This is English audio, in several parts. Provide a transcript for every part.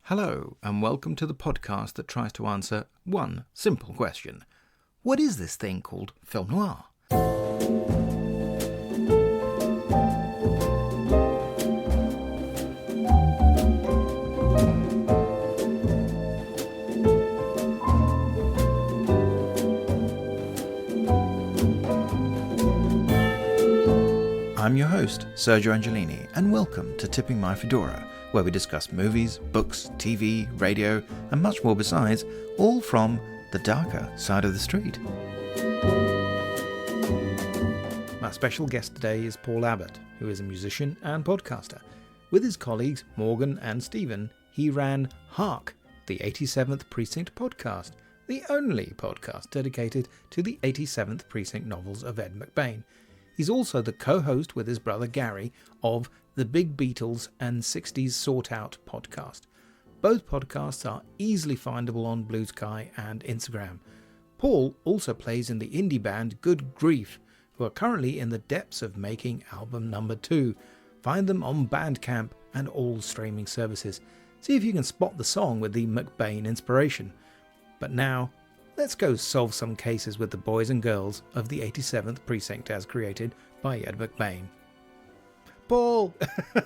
Hello, and welcome to the podcast that tries to answer one simple question. What is this thing called film noir? I'm your host, Sergio Angelini, and welcome to Tipping My Fedora, where we discuss movies, books, TV, radio, and much more besides, all from the darker side of the street. My special guest today is Paul Abbott, who is a musician and podcaster. With his colleagues Morgan and Stephen, he ran Hark, the 87th Precinct Podcast, the only podcast dedicated to the 87th Precinct novels of Ed McBain. He's also the co-host with his brother Gary of the Big Beatles and 60s Sort Out podcast. Both podcasts are easily findable on Blue Sky and Instagram. Paul also plays in the indie band Good Grief, who are currently in the depths of making album number 2. Find them on Bandcamp and all streaming services. See if you can spot the song with the McBain inspiration. But now, let's go solve some cases with the boys and girls of the 87th Precinct as created by Ed McBain. Paul,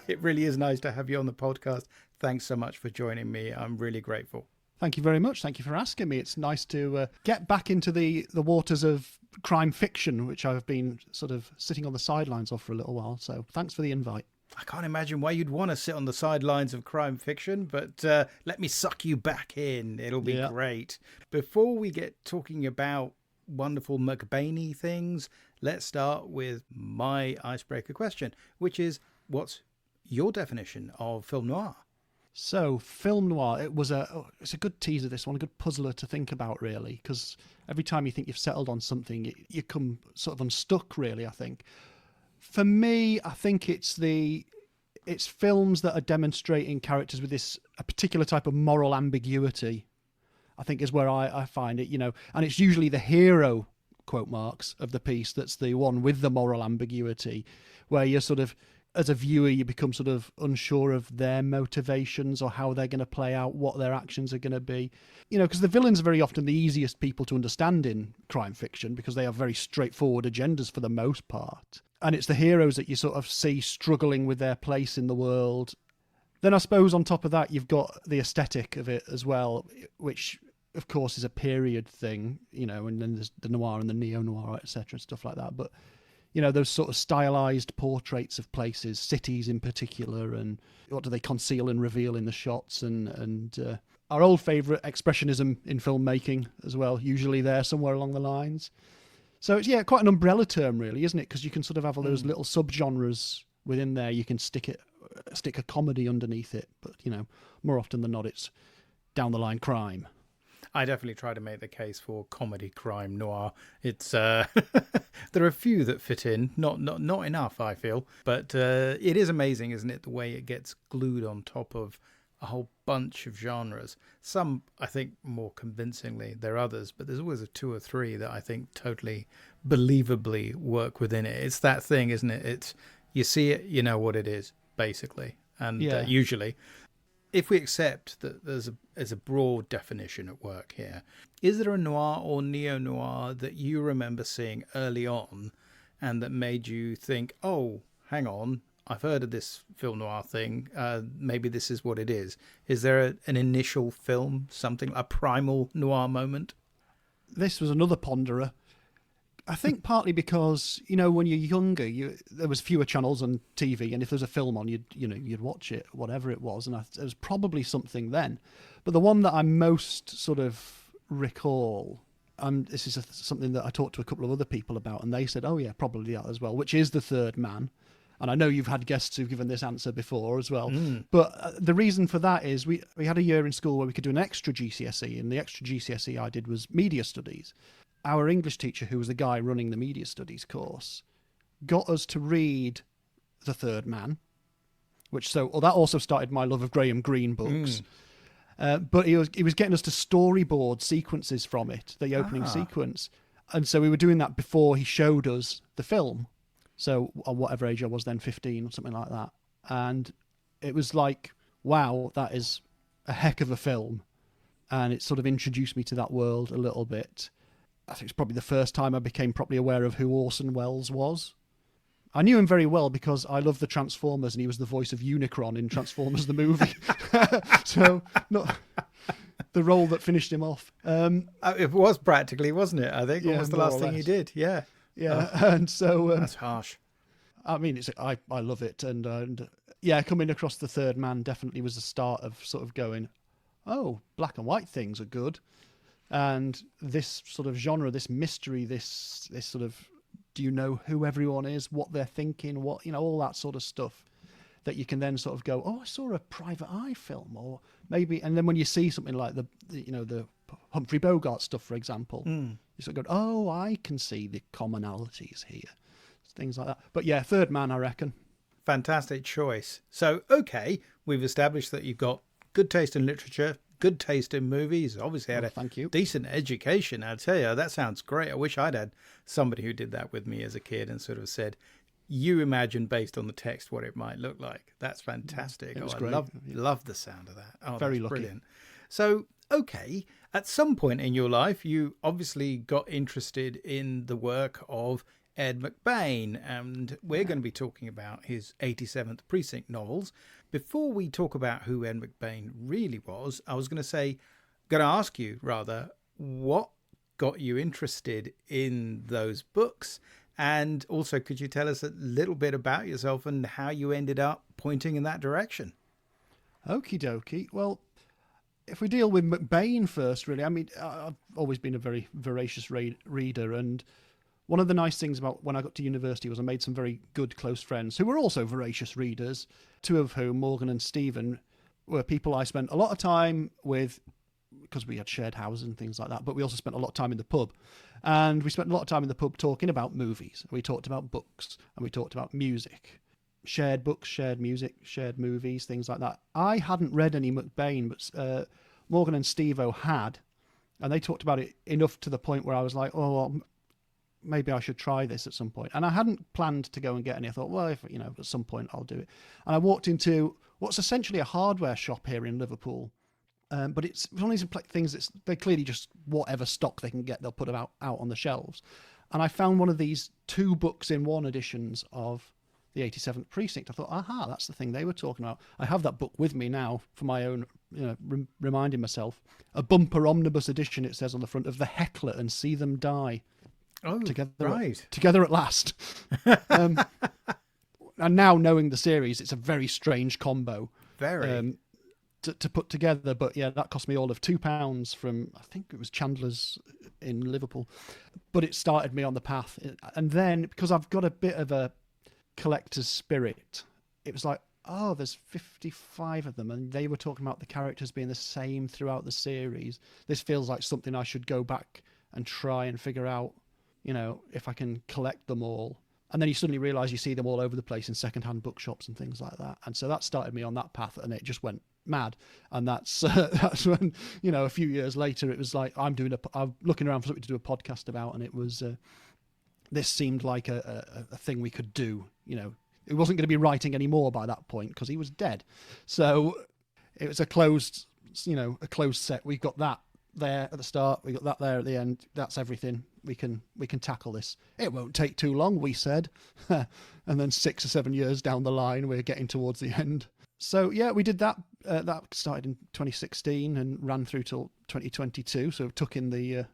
it really is nice to have you on the podcast. Thanks so much for joining me. I'm really grateful. Thank you very much. Thank you for asking me. It's nice to get back into the waters of crime fiction, which I've been sort of sitting on the sidelines of for a little while. So thanks for the invite. I can't imagine why you'd want to sit on the sidelines of crime fiction, but let me suck you back in. It'll be great. Before we get talking about wonderful McBainy things, let's start with my icebreaker question, which is, what's your definition of film noir? So, film noir, it's a good teaser, this one, a good puzzler to think about, really, because every time you think you've settled on something, you come sort of unstuck, really, I think. For me, I think it's films that are demonstrating characters with a particular type of moral ambiguity, I think is where I find it, and it's usually the hero, quote marks, of the piece that's the one with the moral ambiguity, where you're sort of, as a viewer, you become sort of unsure of their motivations or how they're going to play out, what their actions are going to be. Because the villains are very often the easiest people to understand in crime fiction because they have very straightforward agendas for the most part. And it's the heroes that you sort of see struggling with their place in the world. Then I suppose on top of that, you've got the aesthetic of it as well, which of course is a period thing, and then there's the noir and the neo-noir, etc. and stuff like that. But, those sort of stylized portraits of places, cities in particular, and what do they conceal and reveal in the shots, and our old favourite expressionism in filmmaking as well, usually there somewhere along the lines. So it's, quite an umbrella term, really, isn't it? Because you can sort of have all those little subgenres within there. You can stick a comedy underneath it, but more often than not, it's down the line crime. I definitely try to make the case for comedy, crime, noir. It's there are a few that fit in, not enough, I feel. But it is amazing, isn't it, the way it gets glued on top of a whole bunch of genres. Some, I think, more convincingly. There are others, but there's always a 2 or 3 that I think totally believably work within it. It's that thing, isn't it? It's, you see it, you know what it is, basically. And usually, if we accept that there's a broad definition at work here, is there a noir or neo-noir that you remember seeing early on and that made you think, oh, hang on, I've heard of this film noir thing, maybe this is what it is? Is there an initial film, something, a primal noir moment? This was another ponderer. I think partly because, when you're younger, there was fewer channels on TV, and if there's a film on, you'd watch it, whatever it was, and it was probably something then. But the one that I most sort of recall, this is something that I talked to a couple of other people about, and they said, oh yeah, probably that as well, which is The Third Man. And I know you've had guests who've given this answer before as well. But the reason for that is we had a year in school where we could do an extra GCSE, and the extra GCSE I did was media studies. Our English teacher, who was the guy running the media studies course, got us to read The Third Man, that also started my love of Graham Greene books. But he was getting us to storyboard sequences from it, the opening sequence. And so we were doing that before he showed us the film. So at whatever age I was then, 15 or something like that. And it was like, wow, that is a heck of a film, and it sort of introduced me to that world a little bit. I think it's probably the first time I became properly aware of who Orson Welles was. I knew him very well because I love the Transformers, and he was the voice of Unicron in Transformers the movie. So, not the role that finished him off. It was practically, wasn't it? I think it was the last thing he did. Yeah. Yeah, and so that's harsh. I mean, I love it, and yeah, coming across The Third Man definitely was the start of sort of going, oh, black and white things are good, and this sort of genre, this mystery, this sort of, do you know who everyone is, what they're thinking, what, you know, all that sort of stuff that you can then sort of go, oh, I saw a Private Eye film, or maybe, and then when you see something like the Humphrey Bogart stuff, for example, you sort of go, oh, I can see the commonalities here. Things like that. But yeah, Third Man, I reckon. Fantastic choice. So, okay, we've established that you've got good taste in literature, good taste in movies, obviously had a decent education. I'll tell you, that sounds great. I wish I'd had somebody who did that with me as a kid and sort of said, you imagine based on the text what it might look like. That's fantastic. It was I great. love the sound of that. Oh, very that's lucky. Brilliant. So, okay, at some point in your life, you obviously got interested in the work of Ed McBain, and we're going to be talking about his 87th Precinct novels. Before we talk about who Ed McBain really was, I was going to ask you rather, what got you interested in those books? And also, could you tell us a little bit about yourself and how you ended up pointing in that direction? Okie dokie. Well, if we deal with McBain first, really, I mean, I've always been a very voracious reader, and one of the nice things about when I got to university was I made some very good close friends who were also voracious readers, two of whom, Morgan and Stephen, were people I spent a lot of time with because we had shared houses and things like that, but we also spent a lot of time in the pub. And we spent a lot of time in the pub talking about movies. We talked about books, and we talked about music. Shared books, shared music, shared movies, things like that. I hadn't read any McBain, but Morgan and Steve-O had, and they talked about it enough to the point where I was like, oh, well, maybe I should try this at some point. And I hadn't planned to go and get any. I thought, well, if, you know, at some point I'll do it. And I walked into what's essentially a hardware shop here in Liverpool. But it's one of these things that's, they clearly just, whatever stock they can get, they'll put out on the shelves. And I found one of these 2 books in 1 editions of the 87th Precinct. I thought, aha, that's the thing they were talking about. I have that book with me now for my own, you know, reminding myself. A bumper omnibus edition, it says on the front, of The Heckler and See Them Die. Oh, together at last. And now knowing the series, it's a very strange combo. Very. To put together, but yeah, that cost me all of £2 from, I think it was Chandler's in Liverpool. But it started me on the path. And then, because I've got a bit of a collector's spirit, it was like, oh, there's 55 of them, and they were talking about the characters being the same throughout the series. This feels like something I should go back and try and figure out, you know, if I can collect them all. And then you suddenly realise you see them all over the place in second-hand bookshops and things like that. And so that started me on that path, and it just went mad. And that's when, you know, a few years later, it was like I'm looking around for something to do a podcast about, and it was this seemed like a thing we could do. You know, it wasn't going to be writing anymore by that point because he was dead. So it was a closed set. We've got that there at the start, we got that there at the end. That's everything. We can tackle this. It won't take too long, we said. And then 6 or 7 years down the line, we're getting towards the end. So yeah, we did that. That started in 2016 and ran through till 2022. So it took in the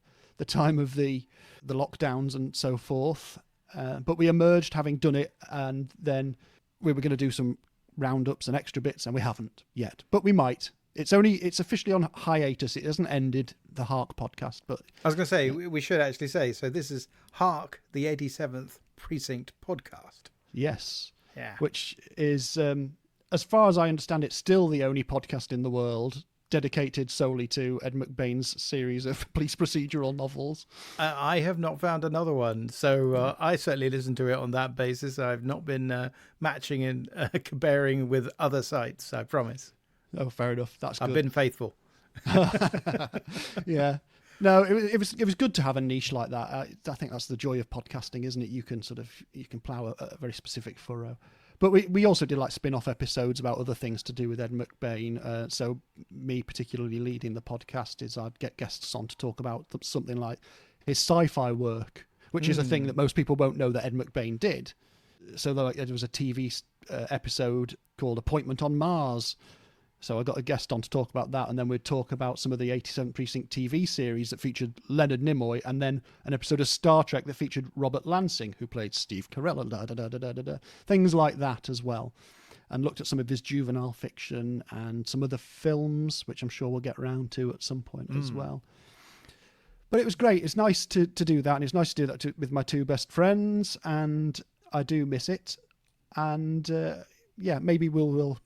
time of the lockdowns and so forth. But we emerged having done it, and then we were going to do some roundups and extra bits, and we haven't yet, but we might. It's officially on hiatus. It hasn't ended, the Hark podcast. But I was going to say, we should actually say, so this is Hark, the 87th Precinct podcast. Yes. Yeah. Which is, as far as I understand it, still the only podcast in the world dedicated solely to Ed McBain's series of police procedural novels. I have not found another one, so I certainly listen to it on that basis. I've not been matching and comparing with other sites, I promise. Oh, fair enough. That's good. I've been faithful. Yeah. No, it was good to have a niche like that. I think that's the joy of podcasting, isn't it? You can plough a very specific furrow. But we also did like spin-off episodes about other things to do with Ed McBain. So me particularly leading the podcast is I'd get guests on to talk about something like his sci-fi work, which is a thing that most people won't know that Ed McBain did. So there was a TV episode called Appointment on Mars. So I got a guest on to talk about that, and then we'd talk about some of the 87th Precinct TV series that featured Leonard Nimoy, and then an episode of Star Trek that featured Robert Lansing, who played Steve Carell, and things like that as well. And looked at some of his juvenile fiction and some other films, which I'm sure we'll get around to at some point as well. But it was great. It's nice to do that, and it's nice to do that with my two best friends, and I do miss it. And maybe we'll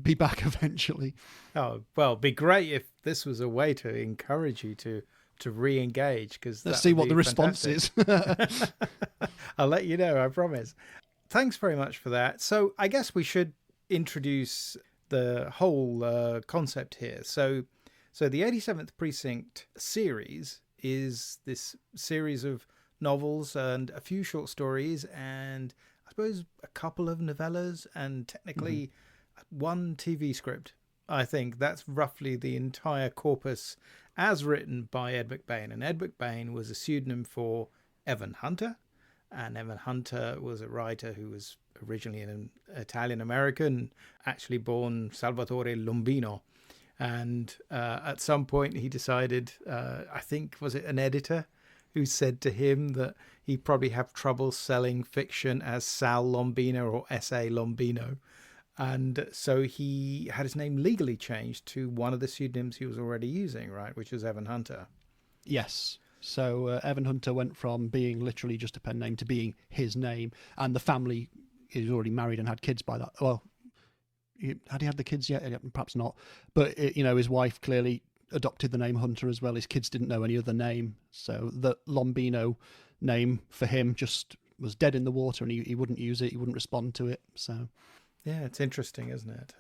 be back eventually. Oh, well, it'd be great if this was a way to encourage you to re-engage, because let's see what the response is. I'll let you know, I promise. Thanks very much for that. So I guess we should introduce the whole concept here. So the 87th Precinct series is this series of novels and a few short stories and I suppose a couple of novellas and technically one TV script. I think that's roughly the entire corpus as written by Ed McBain. And Ed McBain was a pseudonym for Evan Hunter. And Evan Hunter was a writer who was originally an Italian-American, actually born Salvatore Lombino. And at some point he decided, I think, was it an editor who said to him that he'd probably have trouble selling fiction as Sal Lombino or S.A. Lombino. And so he had his name legally changed to one of the pseudonyms he was already using, right, which was Evan Hunter. Yes. So Evan Hunter went from being literally just a pen name to being his name. And the family is already married and had kids by that. Well, had he had the kids yet? Perhaps not. But, his wife clearly adopted the name Hunter as well. His kids didn't know any other name. So the Lombino name for him just was dead in the water, and he wouldn't use it. He wouldn't respond to it. So... yeah, it's interesting, isn't it?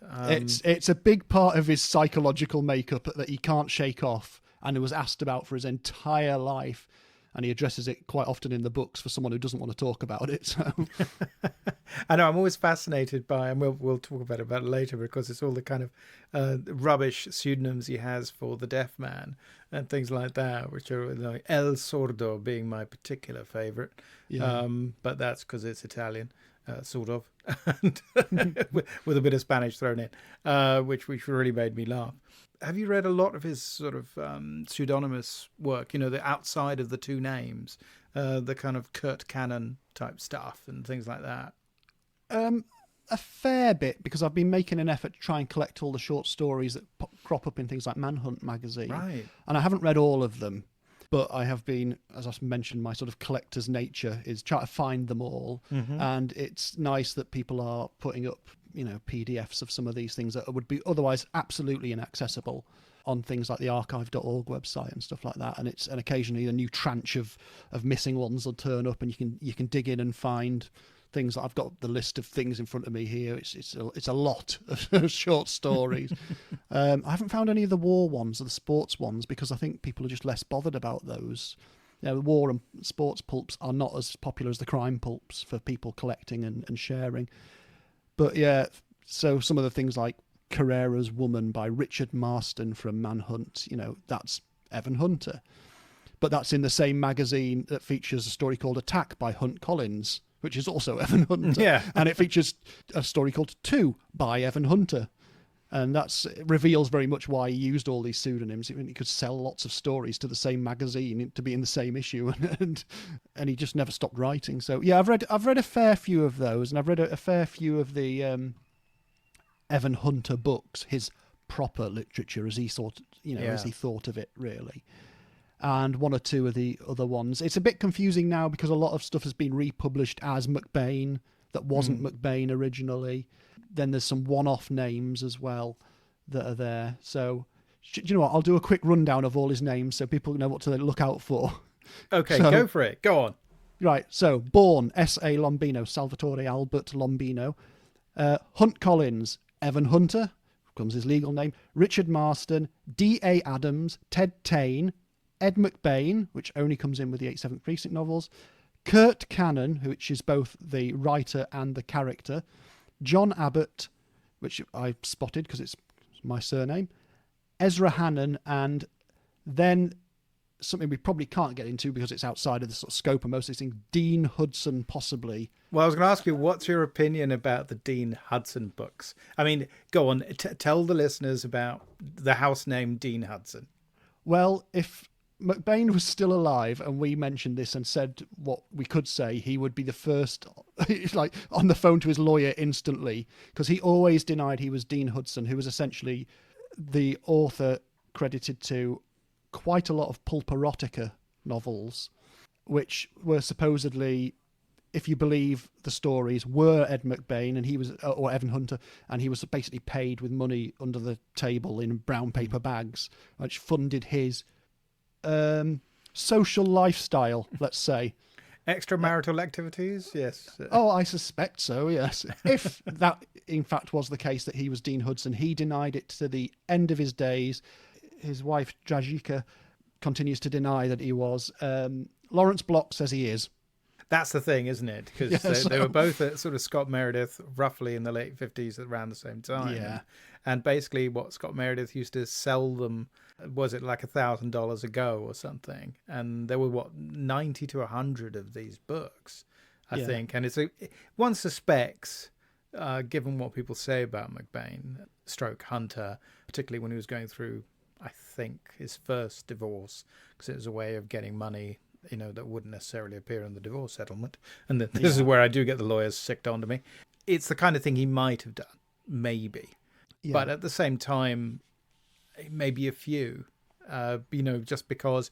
It's a big part of his psychological makeup that he can't shake off, and it was asked about for his entire life, and he addresses it quite often in the books for someone who doesn't want to talk about it. So. I know, I'm always fascinated by, and we'll talk about it later, because it's all the kind of rubbish pseudonyms he has for the deaf man and things like that, which are like El Sordo being my particular favourite. Yeah. But that's because it's Italian. Sort of, and with a bit of Spanish thrown in, which really made me laugh. Have you read a lot of his sort of pseudonymous work, the outside of the two names, the kind of Kurt Cannon type stuff and things like that? A fair bit, because I've been making an effort to try and collect all the short stories that crop up in things like Manhunt magazine. Right. And I haven't read all of them. But I have been, as I mentioned, my sort of collector's nature is try to find them all. Mm-hmm. And it's nice that people are putting up, PDFs of some of these things that would be otherwise absolutely inaccessible on things like the archive.org website and stuff like that. And occasionally a new tranche of missing ones will turn up, and you can dig in and find things. I've got the list of things in front of me here. It's a lot of short stories. I haven't found any of the war ones or the sports ones, because I think people are just less bothered about those. The war and sports pulps are not as popular as the crime pulps for people collecting and sharing. But yeah, so some of the things like Carrera's Woman by Richard Marston from Manhunt, that's Evan Hunter. But that's in the same magazine that features a story called Attack by Hunt Collins, which is also Evan Hunter. Yeah. And it features a story called 2 by Evan Hunter. And it reveals very much why he used all these pseudonyms. He could sell lots of stories to the same magazine to be in the same issue, and he just never stopped writing. So yeah, I've read a fair few of those, and I've read a fair few of the Evan Hunter books, his proper literature as he thought, as he thought of it, really. And one or two of the other ones. It's a bit confusing now because a lot of stuff has been republished as McBain that wasn't McBain originally. Then there's some one-off names as well that are there. So, do you know what? I'll do a quick rundown of all his names so people know what to look out for. Okay, go for it. Go on. Right, so born S.A. Lombino, Salvatore Albert Lombino. Hunt Collins, Evan Hunter, becomes his legal name. Richard Marston, D.A. Adams, Ted Taine, Ed McBain, which only comes in with the 87th Precinct novels, Kurt Cannon, which is both the writer and the character, John Abbott, which I spotted because it's my surname, Ezra Hannon, and then something we probably can't get into because it's outside of the sort of scope of most of these things, Dean Hudson, possibly. Well, I was going to ask you, what's your opinion about the Dean Hudson books? I mean, go on, tell the listeners about the house name Dean Hudson. Well, if McBain was still alive and we mentioned this and said what we could say, he would be the first, like, on the phone to his lawyer instantly, because he always denied he was Dean Hudson, who was essentially the author credited to quite a lot of pulp erotica novels, which were supposedly, if you believe the stories, were Ed McBain and he was, or Evan Hunter, and he was basically paid with money under the table in brown paper bags, which funded his social lifestyle, let's say. Extramarital activities, yes. Oh, I suspect so, yes. If that, in fact, was the case that he was Dean Hudson, he denied it to the end of his days. His wife, Drajika, continues to deny that he was. Lawrence Block says he is. That's the thing, isn't it? Because they were both at sort of Scott Meredith, roughly in the late 50s, around the same time. Yeah. And basically what Scott Meredith used to sell them, was it like $1,000 a go or something? And there were, 90 to 100 of these books, I think. And one suspects, given what people say about McBain, stroke Hunter, particularly when he was going through, I think, his first divorce, because it was a way of getting money, that wouldn't necessarily appear in the divorce settlement. And this is where I do get the lawyers sicked onto me. It's the kind of thing he might have done, maybe. Yeah. But at the same time, maybe a few, I suppose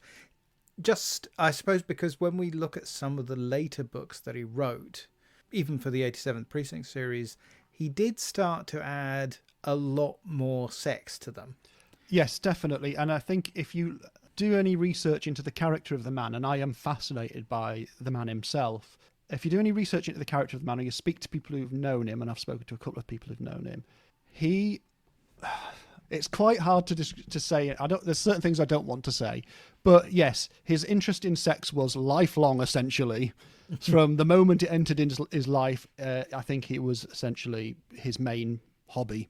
because when we look at some of the later books that he wrote, even for the 87th Precinct series, he did start to add a lot more sex to them. Yes, definitely. And I think if you do any research into the character of the man, and I am fascinated by the man himself, if you do any research into the character of the man, or you speak to people who've known him, and I've spoken to a couple of people who've known him, it's quite hard to say. There's certain things I don't want to say, but yes, his interest in sex was lifelong, essentially. From the moment it entered into his life, I think it was essentially his main hobby.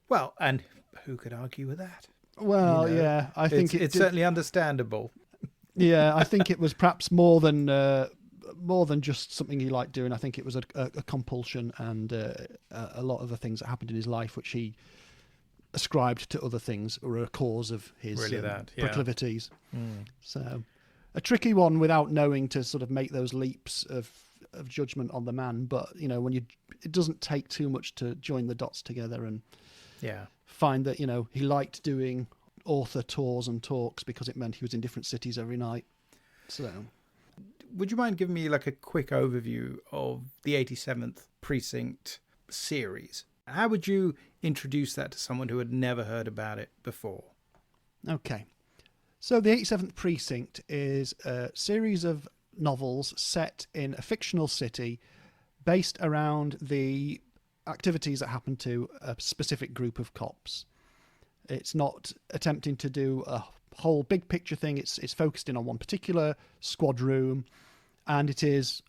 Well, and who could argue with that? Well, yeah, I think it's certainly understandable. Yeah, I think it was perhaps more than just something he liked doing. I think it was a compulsion and a lot of the things that happened in his life, which he ascribed to other things, were a cause of his proclivities. So, a tricky one without knowing to sort of make those leaps of judgment on the man. But it doesn't take too much to join the dots together and find that he liked doing author tours and talks because it meant he was in different cities every night. So, would you mind giving me like a quick overview of the 87th Precinct series? How would you introduce that to someone who had never heard about it before? Okay. So the 87th Precinct is a series of novels set in a fictional city based around the activities that happen to a specific group of cops. It's not attempting to do a whole big picture thing. It's focused in on one particular squad room, and it is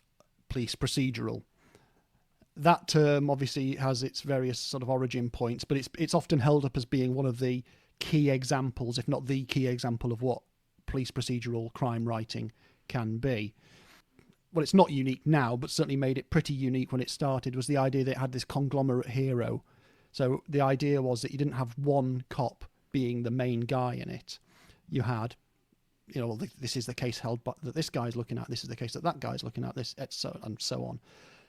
police procedural. That term obviously has its various sort of origin points, but it's often held up as being one of the key examples, if not the key example, of what police procedural crime writing can be. Well, it's not unique now, but certainly made it pretty unique when it started, was the idea that it had this conglomerate hero. So the idea was that you didn't have one cop being the main guy in it. You had, this is the case held that this guy's looking at, this is the case that guy's looking at, this, and so on.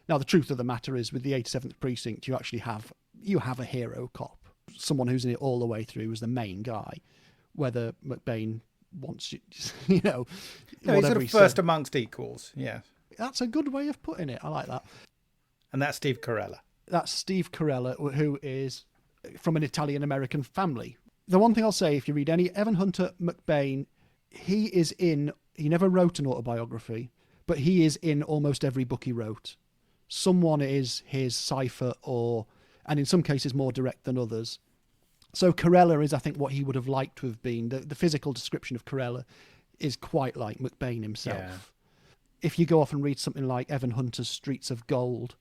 Now, the truth of the matter is, with the 87th Precinct, you actually have a hero cop, someone who's in it all the way through as the main guy, whether McBain wants you, he's sort of first amongst equals, yeah. That's a good way of putting it. I like that. And that's Steve Carella. That's Steve Carella, who is from an Italian-American family. The one thing I'll say, if you read any Evan Hunter McBain, he never wrote an autobiography, but he is in almost every book he wrote. Someone is his cipher, and in some cases more direct than others. So Carella is, I think, what he would have liked to have been. The physical description of Carella is quite like McBain himself. Yeah. If you go off and read something like Evan Hunter's Streets of Gold,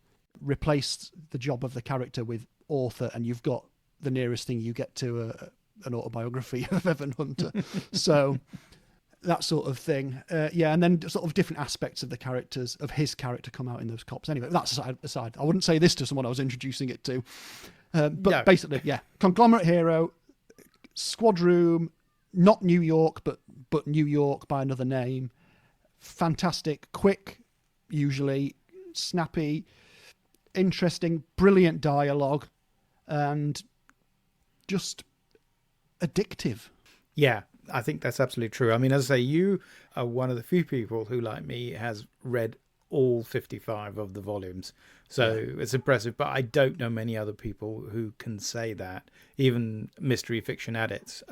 replace the job of the character with author, and you've got the nearest thing you get to an autobiography of Evan Hunter. So that sort of thing. And then sort of different aspects of his character come out in those cops. Anyway, that's aside. I wouldn't say this to someone I was introducing it to. Basically, conglomerate hero, squad room, not New York, but New York by another name. Fantastic, quick, usually, snappy, interesting, brilliant dialogue, and just addictive. Yeah, I think that's absolutely true. I mean, as I say, you are one of the few people who, like me, has read all 55 of the volumes. So it's impressive, but I don't know many other people who can say that, even mystery fiction addicts.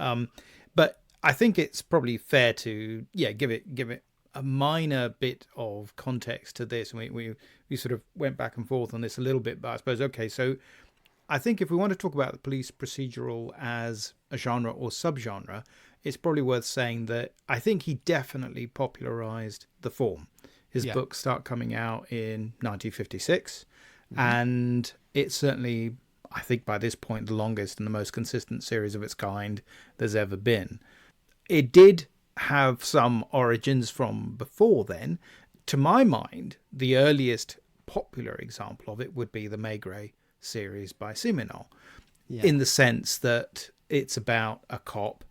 But I think it's probably fair to, give it a minor bit of context to this. We sort of went back and forth on this a little bit, but I suppose, okay, so I think if we want to talk about the police procedural as a genre or subgenre, it's probably worth saying that I think he definitely popularized the form. His books start coming out in 1956, and it's certainly, I think by this point, the longest and the most consistent series of its kind there's ever been. It did have some origins from before then. To my mind, the earliest popular example of it would be the Maigret series by Simenon, in the sense that it's about a cop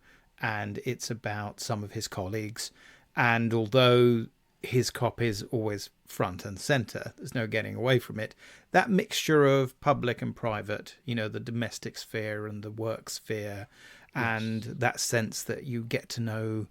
and it's about some of his colleagues. And although his cop is always front and center, there's no getting away from it, that mixture of public and private, the domestic sphere and the work sphere, and that sense that you get to know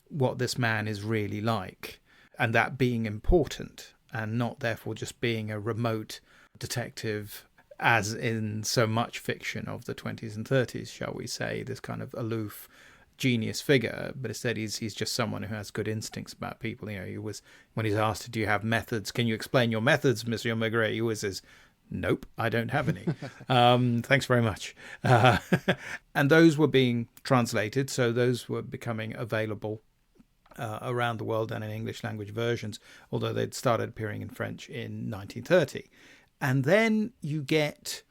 what this man is really like, and that being important and not therefore just being a remote detective, as in so much fiction of the 20s and 30s, shall we say, this kind of aloof genius figure, but instead he's just someone who has good instincts about people. He was, when he's asked, do you have methods, can you explain your methods, Monsieur Maigret, he always says, nope, I don't have any. Thanks very much. And those were being translated, so those were becoming available around the world and in English language versions, although they'd started appearing in French in 1930. And then you get,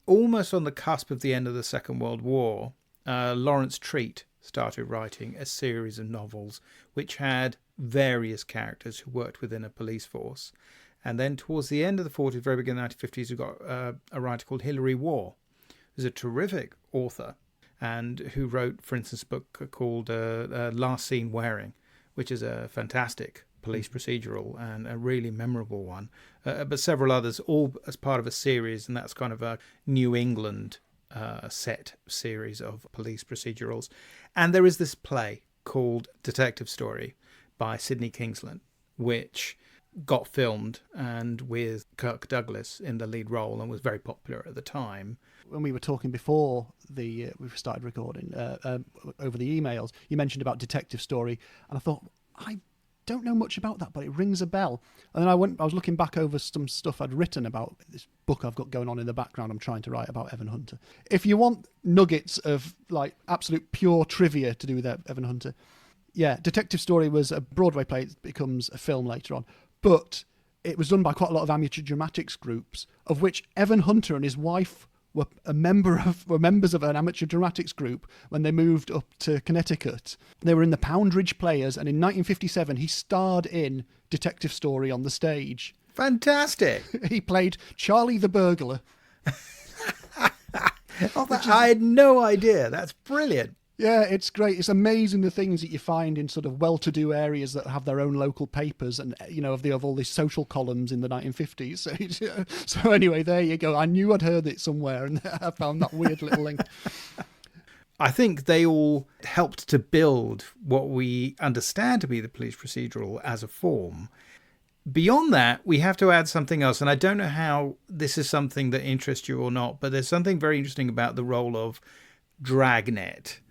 almost on the cusp of the end of the Second World War, Lawrence Treat started writing a series of novels which had various characters who worked within a police force. And then towards the end of the 40s, very beginning of the 1950s, you've got a writer called Hilary Waugh, who's a terrific author, and who wrote, for instance, a book called Last Seen Wearing, which is a fantastic police procedural and a really memorable one, but several others, all as part of a series, and that's kind of a New England set series of police procedurals. And there is this play called Detective Story by Sidney Kingsland, which got filmed, and with Kirk Douglas in the lead role, and was very popular at the time. When we were talking before we started recording over the emails, you mentioned about Detective Story, and I thought, I don't know much about that, but it rings a bell. And then I was looking back over some stuff I'd written about this book I've got going on in the background. I'm trying to write about Evan Hunter. If you want nuggets of like absolute pure trivia to do with Evan Hunter, Detective Story was a Broadway play. It becomes a film later on, but it was done by quite a lot of amateur dramatics groups, of which Evan Hunter and his wife were members of an amateur dramatics group when they moved up to Connecticut. They were in the Poundridge Players, and in 1957 he starred in Detective Story on the stage. Fantastic! He played Charlie the burglar. I had no idea. That's brilliant. Yeah, it's great. It's amazing the things that you find in sort of well-to-do areas that have their own local papers, and they have all these social columns in the 1950s. So anyway, there you go. I knew I'd heard it somewhere, and I found that weird little link. I think they all helped to build what we understand to be the police procedural as a form. Beyond that, we have to add something else, and I don't know how this is something that interests you or not, but there's something very interesting about the role of Dragnet.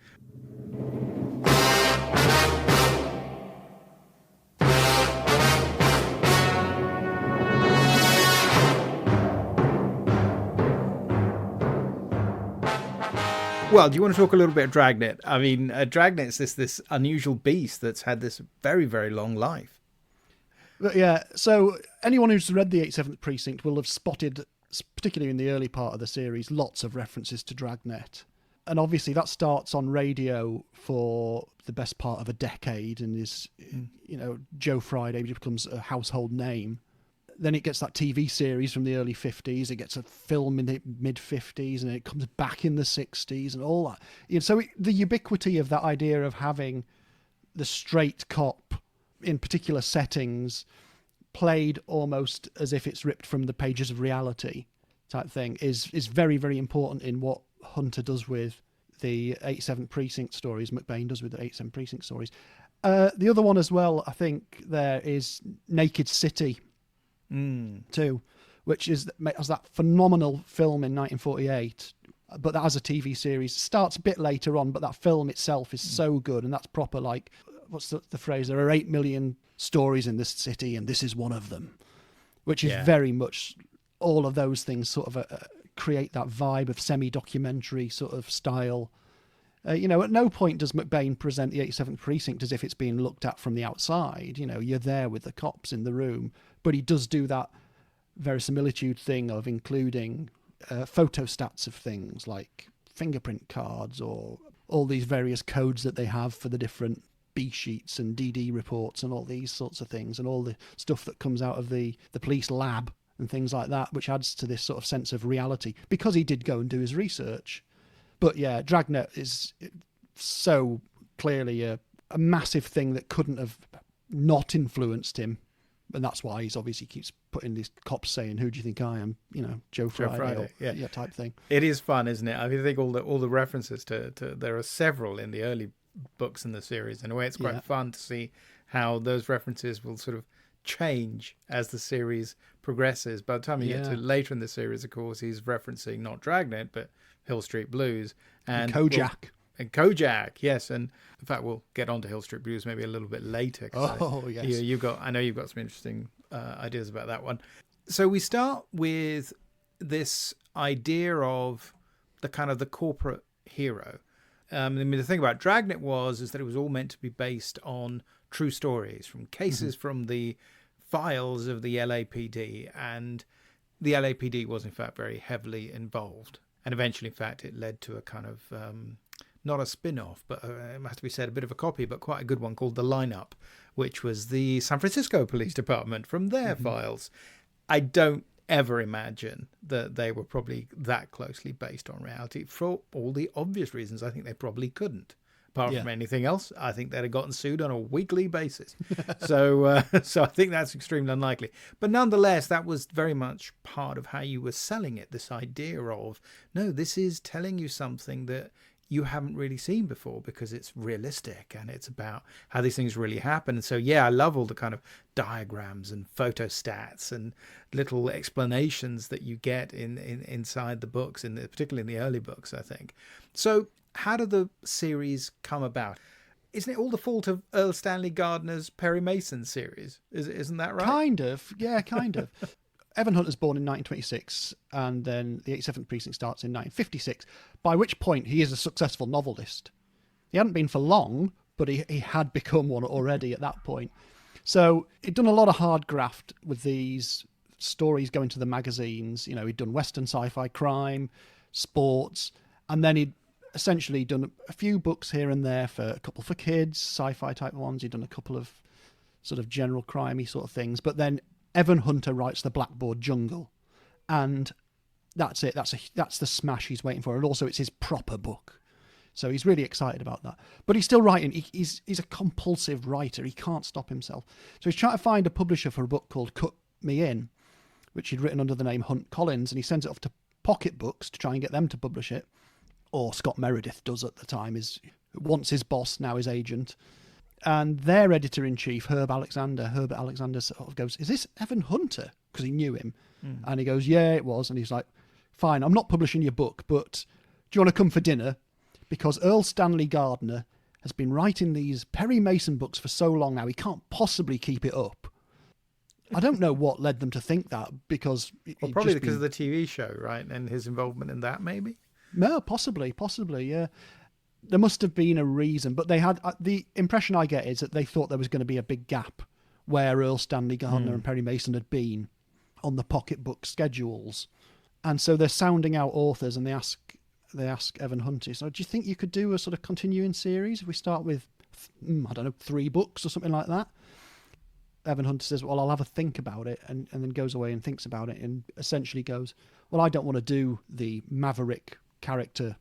Well, do you want to talk a little bit of Dragnet? I mean, Dragnet's this unusual beast that's had this very, very long life. But yeah, so anyone who's read the 87th Precinct will have spotted, particularly in the early part of the series, lots of references to Dragnet. And obviously that starts on radio for the best part of a decade and is, Joe Friday becomes a household name. Then it gets that TV series from the early 50s. It gets a film in the mid-50s and it comes back in the 60s and all that. So the ubiquity of that idea of having the straight cop in particular settings played almost as if it's ripped from the pages of reality type thing is very, very important in what Hunter does with the 87th Precinct stories, McBain does with the 87th Precinct stories. The other one as well, I think, there is Naked City too, which is as that phenomenal film in 1948, but that has a TV series. It starts a bit later on, but that film itself is so good, and that's proper, like, what's the phrase? There are 8 million stories in this city, and this is one of them, which is very much all of those things sort of create that vibe of semi-documentary sort of style. At no point does McBain present the 87th Precinct as if it's being looked at from the outside. You're there with the cops in the room, but he does do that verisimilitude thing of including photostats of things like fingerprint cards or all these various codes that they have for the different B sheets and DD reports and all these sorts of things and all the stuff that comes out of the police lab and things like that, which adds to this sort of sense of reality because he did go and do his research. But yeah, Dragnet is so clearly a massive thing that couldn't have not influenced him. And that's why he's obviously keeps putting these cops saying, "Who do you think I am?" Joe Friday, or, type thing. It is fun, isn't it? I mean, I think all the references to there are several in the early books in the series. In a way, it's quite fun to see how those references will sort of change as the series progresses. By the time you get to later in the series, of course, he's referencing not Dragnet, but Hill Street Blues and Kojak. And Kojak, yes, and in fact, we'll get on to Hill Street Blues maybe a little bit later. Yes. I know you've got some interesting ideas about that one. So we start with this idea of the kind of the corporate hero. The thing about Dragnet is that it was all meant to be based on true stories from cases from the files of the LAPD, and the LAPD was in fact very heavily involved. And eventually, in fact, it led to a kind of, not a spin-off, but it must be said, a bit of a copy, but quite a good one called The Lineup, which was the San Francisco Police Department from their files. I don't ever imagine that they were probably that closely based on reality for all the obvious reasons. I think they probably couldn't. Apart from anything else, I think they'd have gotten sued on a weekly basis. So I think that's extremely unlikely. But nonetheless, that was very much part of how you were selling it, this idea of, no, this is telling you something that you haven't really seen before because it's realistic and it's about how these things really happen. And so, I love all the kind of diagrams and photostats and little explanations that you get inside the books, particularly in the early books, I think. So how did the series come about? Isn't it all the fault of Earl Stanley Gardner's Perry Mason series? Isn't that right? Kind of. Evan Hunter's born in 1926, and then the 87th Precinct starts in 1956, by which point he is a successful novelist. He hadn't been for long, but he had become one already at that point. So he'd done a lot of hard graft with these stories going to the magazines. He'd done Western sci-fi crime, sports, and then he'd essentially done a few books here and there, for a couple for kids, sci-fi type ones. He'd done a couple of sort of general crimey sort of things. But then Evan Hunter writes The Blackboard Jungle, and that's it. That's the smash he's waiting for. And also it's his proper book. So he's really excited about that. But he's still writing. He's a compulsive writer. He can't stop himself. So he's trying to find a publisher for a book called Cut Me In, which he'd written under the name Hunt Collins, and he sends it off to Pocket Books to try and get them to publish it. Or Scott Meredith does at the time, once his boss, now his agent. And their editor-in-chief, Herbert Alexander sort of goes, "Is this Evan Hunter?" Because he knew him. And he goes, "Yeah, it was." And he's like, "Fine, I'm not publishing your book, but do you want to come for dinner? Because Earl Stanley Gardner has been writing these Perry Mason books for so long now, he can't possibly keep it up." I don't know what led them to think that, because... probably because of the TV show, right? And his involvement in that, maybe? No, possibly, yeah. There must have been a reason, but they had the impression I get is that they thought there was going to be a big gap where Earl Stanley Gardner and Perry Mason had been on the pocketbook schedules. And so they're sounding out authors, and they ask Evan Hunter, so do you think you could do a sort of continuing series if we start with, 3 books or something like that? Evan Hunter says, well, I'll have a think about it, and then goes away and thinks about it, and essentially goes, well, I don't want to do the maverick character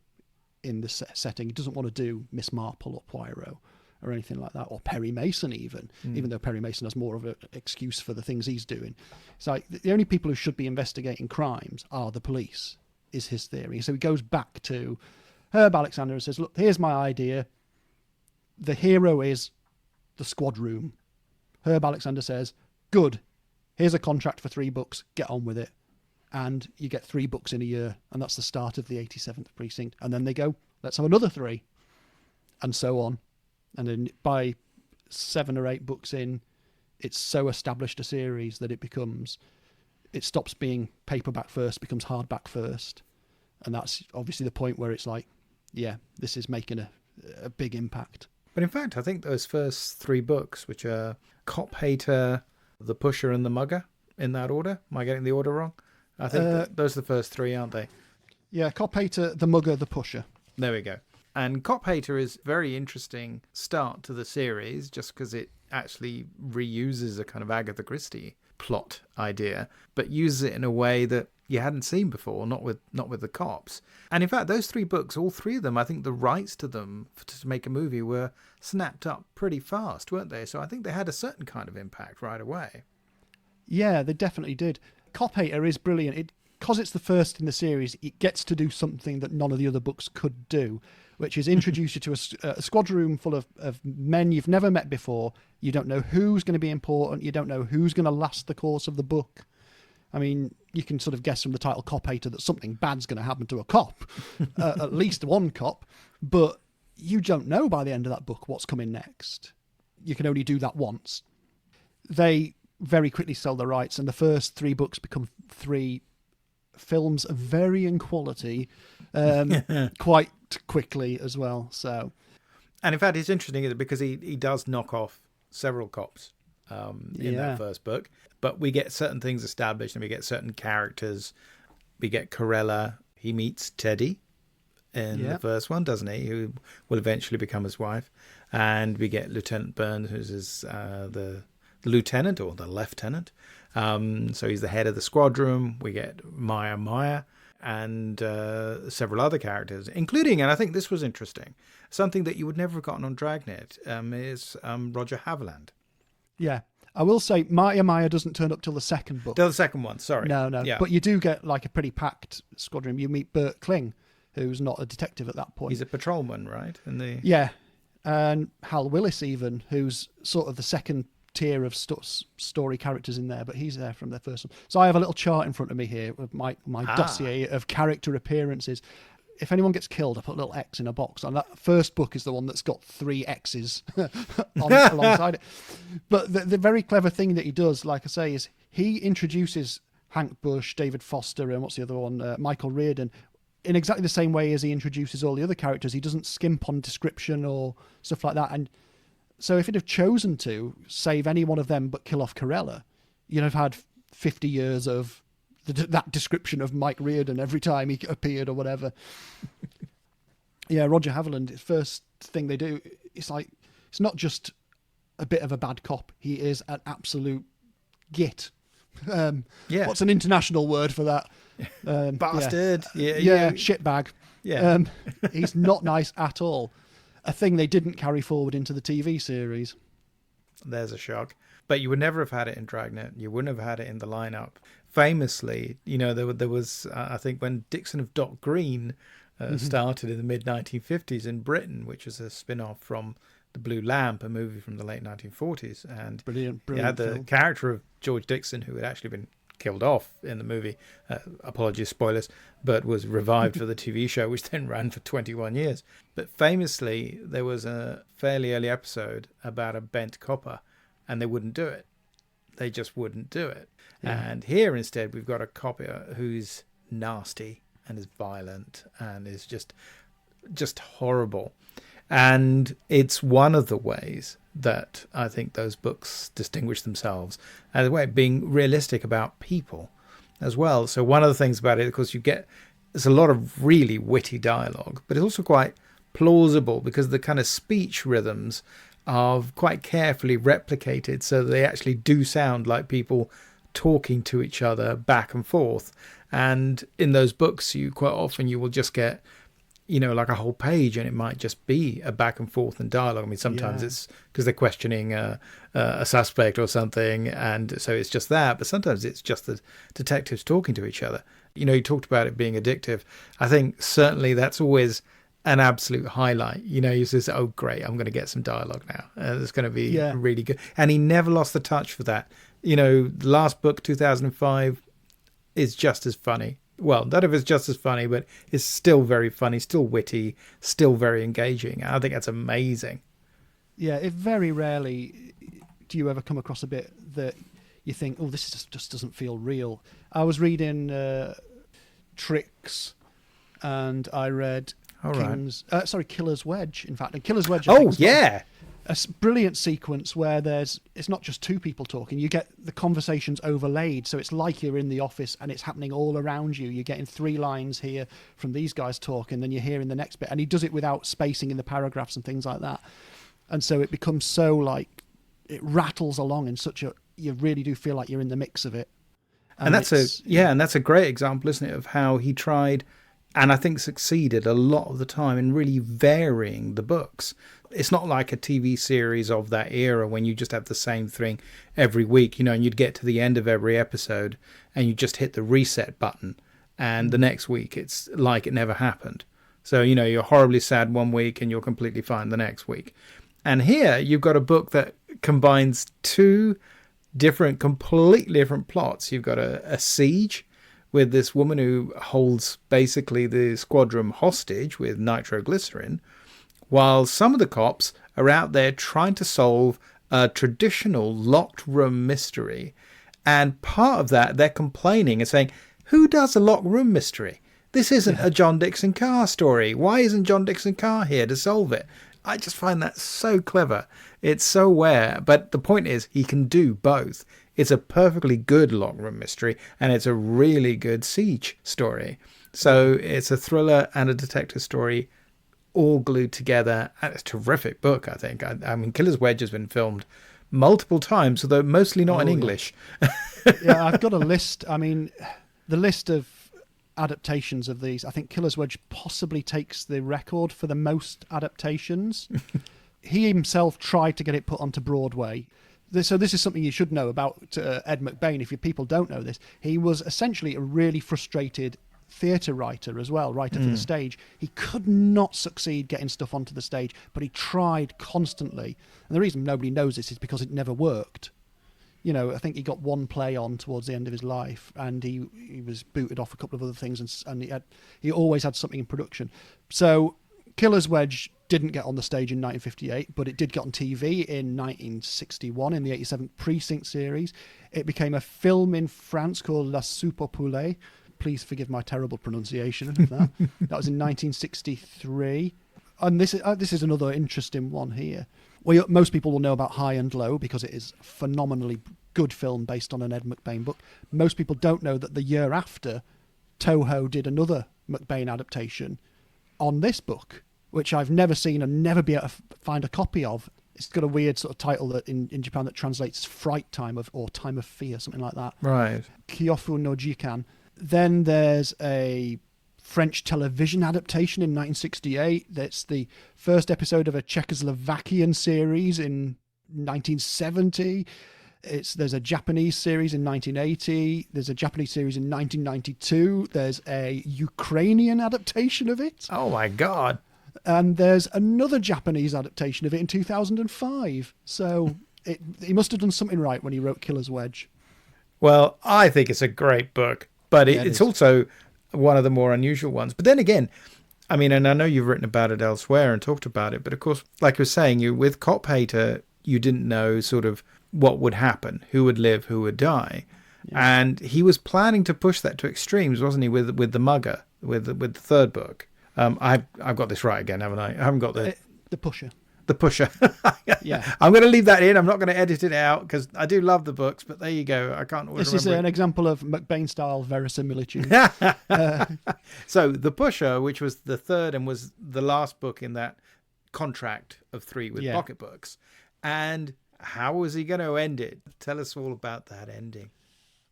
in the setting. He doesn't want to do Miss Marple or Poirot or anything like that, or Perry Mason even though Perry Mason has more of an excuse for the things he's doing. It's like the only people who should be investigating crimes are the police, is his theory. So he goes back to Herb Alexander and says, look, here's my idea. The hero is the squad room. Herb Alexander says, good, here's a contract for 3 books, get on with it. And you get 3 books in a year, and that's the start of the 87th Precinct. And then they go, let's have another 3, and so on. And then by 7 or 8 books in, it's so established a series that it stops being paperback first, becomes hardback first. And that's obviously the point where it's like, yeah, this is making a big impact. But in fact, I think those first 3 books, which are Cop Hater, The Pusher, and The Mugger, in that order. Am I getting the order wrong? I think those are the first 3, aren't they? Yeah, Cop Hater, The Mugger, The Pusher. There we go. And Cop Hater is a very interesting start to the series, just because it actually reuses a kind of Agatha Christie plot idea, but uses it in a way that you hadn't seen before, not with the cops. And in fact, those 3 books, all 3 of them, I think the rights to them to make a movie were snapped up pretty fast, weren't they? So I think they had a certain kind of impact right away. Yeah, they definitely did. Cop Hater is brilliant. Because it's the first in the series, it gets to do something that none of the other books could do, which is introduce you to a squad room full of men you've never met before. You don't know who's going to be important. You don't know who's going to last the course of the book. I mean, you can sort of guess from the title Cop Hater that something bad's going to happen to a cop, at least one cop, but you don't know by the end of that book what's coming next. You can only do that once. They very quickly sell the rights, and the first 3 books become 3 films of varying quality quite quickly as well. So, and in fact, it's interesting because he does knock off several cops in that first book, but we get certain things established and we get certain characters. We get Corella. He meets Teddy in the first one, doesn't he? Who will eventually become his wife. And we get Lieutenant Burns, who's the lieutenant or the lieutenant. So he's the head of the squadron. We get Maya and several other characters, including, and I think this was interesting, something that you would never have gotten on Dragnet, is Roger Haviland. Yeah. I will say Maya doesn't turn up till the second book. Till the second one, sorry. No. Yeah. But you do get like a pretty packed squadron. You meet Bert Kling, who's not a detective at that point. He's a patrolman, right? Yeah. And Hal Willis even, who's sort of the second tier of story characters in there, but he's there from the first one. So I have a little chart in front of me here with my dossier of character appearances. If anyone gets killed, I put a little X in a box, and that first book is the one that's got 3 X's alongside it. But the very clever thing that he does, like I say, is he introduces Hank Bush, David Foster, and what's the other one, Michael Reardon, in exactly the same way as he introduces all the other characters. He doesn't skimp on description or stuff like that. And so if he'd have chosen to save any one of them but kill off Corella, you'd have had 50 years of that description of Mike Reardon every time he appeared or whatever. Yeah, Roger Haviland, the first thing they do, it's like, it's not just a bit of a bad cop. He is an absolute git. What's an international word for that? Bastard. Yeah, shitbag. Yeah. He's not nice at all. A thing they didn't carry forward into the TV series. There's a shock. But you would never have had it in Dragnet. You wouldn't have had it in the lineup. Famously, there was, I think, when Dixon of Dock Green started in the mid-1950s in Britain, which was a spin-off from The Blue Lamp, a movie from the late 1940s. And brilliant you had the film. character of George Dixon, who had actually been killed off in the movie, apologies, spoilers, but was revived for the TV show, which then ran for 21 years. But famously, there was a fairly early episode about a bent copper, and they wouldn't do it. They just wouldn't do it. Yeah. And here instead we've got a copper who's nasty and is violent and is just horrible. And it's one of the ways that I think those books distinguish themselves, and the way of being realistic about people as well. So one of the things about it, of course, there's a lot of really witty dialogue, but it's also quite plausible because the kind of speech rhythms are quite carefully replicated so they actually do sound like people talking to each other back and forth. And in those books, quite often you will just get, like a whole page, and it might just be a back and forth and dialogue. I mean, sometimes it's because they're questioning a suspect or something, and so it's just that. But sometimes it's just the detectives talking to each other. You talked about it being addictive. I think certainly that's always an absolute highlight. You says, oh, great, I'm going to get some dialogue now. It's going to be really good. And he never lost the touch for that. The last book, 2005, is just as funny. Well, none of it's just as funny, but it's still very funny, still witty, still very engaging. I think that's amazing. Yeah, it very rarely do you ever come across a bit that you think, oh, this just doesn't feel real. I was reading Tricks, and I read Killer's Wedge, in fact. And Killer's Wedge, a brilliant sequence where it's not just two people talking. You get the conversations overlaid, so it's like you're in the office and it's happening all around you. You're getting 3 lines here from these guys talking, then you're hearing the next bit, and he does it without spacing in the paragraphs and things like that. And so it becomes so it rattles along in you really do feel like you're in the mix of it. And that's a great example, isn't it, of how he tried, and I think succeeded a lot of the time in really varying the books. It's not like a TV series of that era when you just have the same thing every week, and you'd get to the end of every episode and you just hit the reset button, and the next week it's like it never happened. So, you're horribly sad one week and you're completely fine the next week. And here you've got a book that combines 2 completely different plots. You've got a siege with this woman who holds basically the squadron hostage with nitroglycerin, while some of the cops are out there trying to solve a traditional locked room mystery. And part of that, they're complaining and saying, who does a locked room mystery? This isn't a John Dixon Carr story. Why isn't John Dixon Carr here to solve it? I just find that so clever. It's so aware. But the point is, he can do both. It's a perfectly good locked room mystery, and it's a really good siege story. So it's a thriller and a detective story all glued together, and it's a terrific book, I think. I mean, Killer's Wedge has been filmed multiple times, although mostly not in English. Yeah, I've got a list. I mean, the list of adaptations of these, I think Killer's Wedge possibly takes the record for the most adaptations. He himself tried to get it put onto Broadway. So this is something you should know about Ed McBain. If people don't know this, he was essentially a really frustrated theatre writer as well, writer for the stage. He could not succeed getting stuff onto the stage, but he tried constantly. And the reason nobody knows this is because it never worked. I think he got one play on towards the end of his life, and he was booted off a couple of other things, and he always had something in production. So Killer's Wedge didn't get on the stage in 1958, but it did get on TV in 1961 in the 87th Precinct series. It became a film in France called La Soupe au Poulet. Please forgive my terrible pronunciation of that. That was in 1963. And this is another interesting one here. Well, most people will know about High and Low because it is a phenomenally good film based on an Ed McBain book. Most people don't know that the year after, Toho did another McBain adaptation on this book, which I've never seen and never be able to find a copy of. It's got a weird sort of title that in Japan that translates Fright Time or Time of Fear, something like that. Right. Kyofu no Jikan. Then there's a French television adaptation in 1968. That's the first episode of a Czechoslovakian series in 1970. There's a Japanese series in 1980. There's a Japanese series in 1992. There's a Ukrainian adaptation of it. Oh my God. And there's another Japanese adaptation of it in 2005. So he must have done something right when he wrote Killer's Wedge. Well, I think it's a great book, but it's also one of the more unusual ones. But then again, I mean, and I know you've written about it elsewhere and talked about it, but of course, like I was saying, with Cop Hater, you didn't know sort of what would happen, who would live, who would die. Yeah. And he was planning to push that to extremes, wasn't he, with the Mugger, with the third book. I've got this right again, haven't I? I haven't got the Pusher. The Pusher. Yeah. I'm going to leave that in. I'm not going to edit it out because I do love the books, but there you go. I can't always This is remember an example of McBain style verisimilitude. So The Pusher, which was the third and was the last book in that contract of 3 with Pocketbooks. And how was he going to end it? Tell us all about that ending.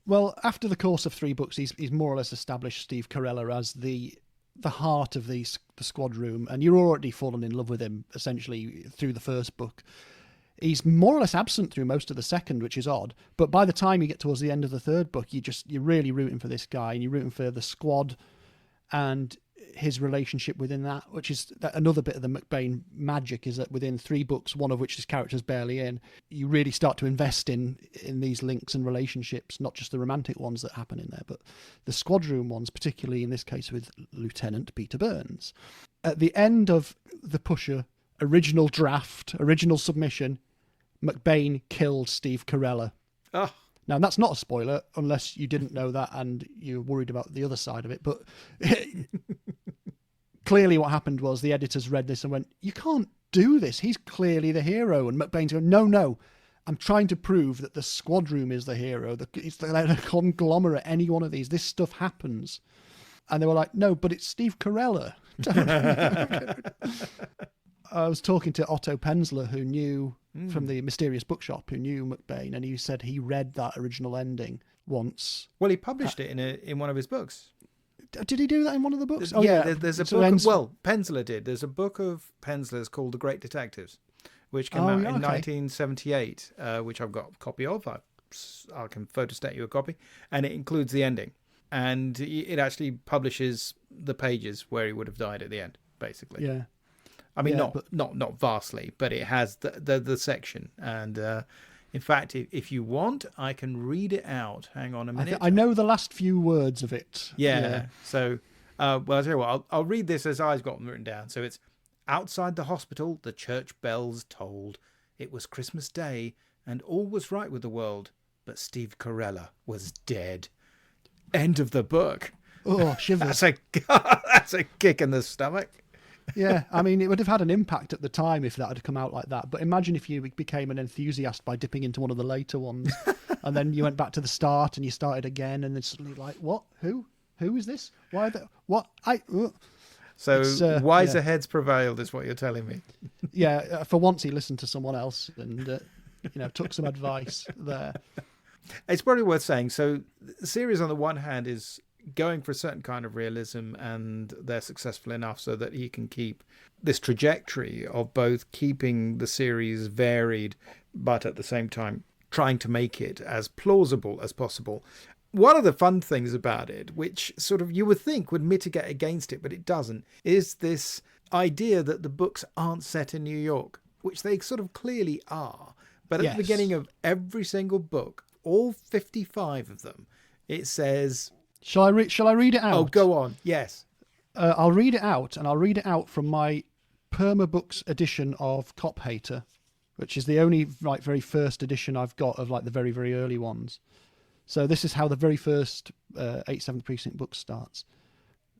Well, after the course of 3 books, he's more or less established Steve Carella as the heart of the squad room, and you're already fallen in love with him essentially through the first book. He's more or less absent through most of the second, which is odd. But by the time you get towards the end of the third book, you're really rooting for this guy, and you're rooting for the squad and his relationship within that, which is another bit of the McBain magic, is that within 3 books, one of which his character's barely in, you really start to invest in these links and relationships, not just the romantic ones that happen in there, but the squad room ones, particularly in this case with Lieutenant Peter Burns. At the end of The Pusher, original draft, original submission, McBain killed Steve Carella. Oh. Now, that's not a spoiler, unless you didn't know that and you're worried about the other side of it. But clearly what happened was the editors read this and went, you can't do this. He's clearly the hero. And McBain's going, no, I'm trying to prove that the squad room is the hero. It's a conglomerate, any one of these. This stuff happens. And they were like, no, but it's Steve Carella. I was talking to Otto Penzler, who knew from the Mysterious Bookshop, who knew McBain, and he said he read that original ending once. Well, he published it in one of his books. Did he do that in one of the books? There's a book. Well, Penzler did. There's a book of Penzler's called The Great Detectives, which came out in 1978, which I've got a copy of. I can photostat you a copy, and it includes the ending. And it actually publishes the pages where he would have died at the end, basically. Yeah. I mean, not vastly, but it has the section. And in fact, if you want, I can read it out. Hang on a minute. I know the last few words of it. Yeah. So, well, I'll tell you what, I'll read this as I've got them written down. So it's outside the hospital, the church bells tolled. It was Christmas Day, and all was right with the world. But Steve Carella was dead. End of the book. Oh, shivers. That's a kick in the stomach. Yeah, I mean, it would have had an impact at the time if that had come out like that. But imagine if you became an enthusiast by dipping into one of the later ones, and then you went back to the start and you started again, and then suddenly like, what? Who is this? Why? What? So wiser heads prevailed, is what you're telling me. Yeah, for once he listened to someone else and took some advice there. It's probably worth saying. So the series, on the one hand, is going for a certain kind of realism, and they're successful enough so that he can keep this trajectory of both keeping the series varied, but at the same time trying to make it as plausible as possible. One of the fun things about it, which sort of you would think would mitigate against it, but it doesn't, is this idea that the books aren't set in New York, which they sort of clearly are. But at the beginning of every single book, all 55 of them, it says... Shall I read it out? Oh, go on. Yes. I'll read it out, and I'll read it out from my Perma-Books edition of Cop Hater, which is the only very first edition I've got of the very, very early ones. So this is how the very first 87th Precinct book starts.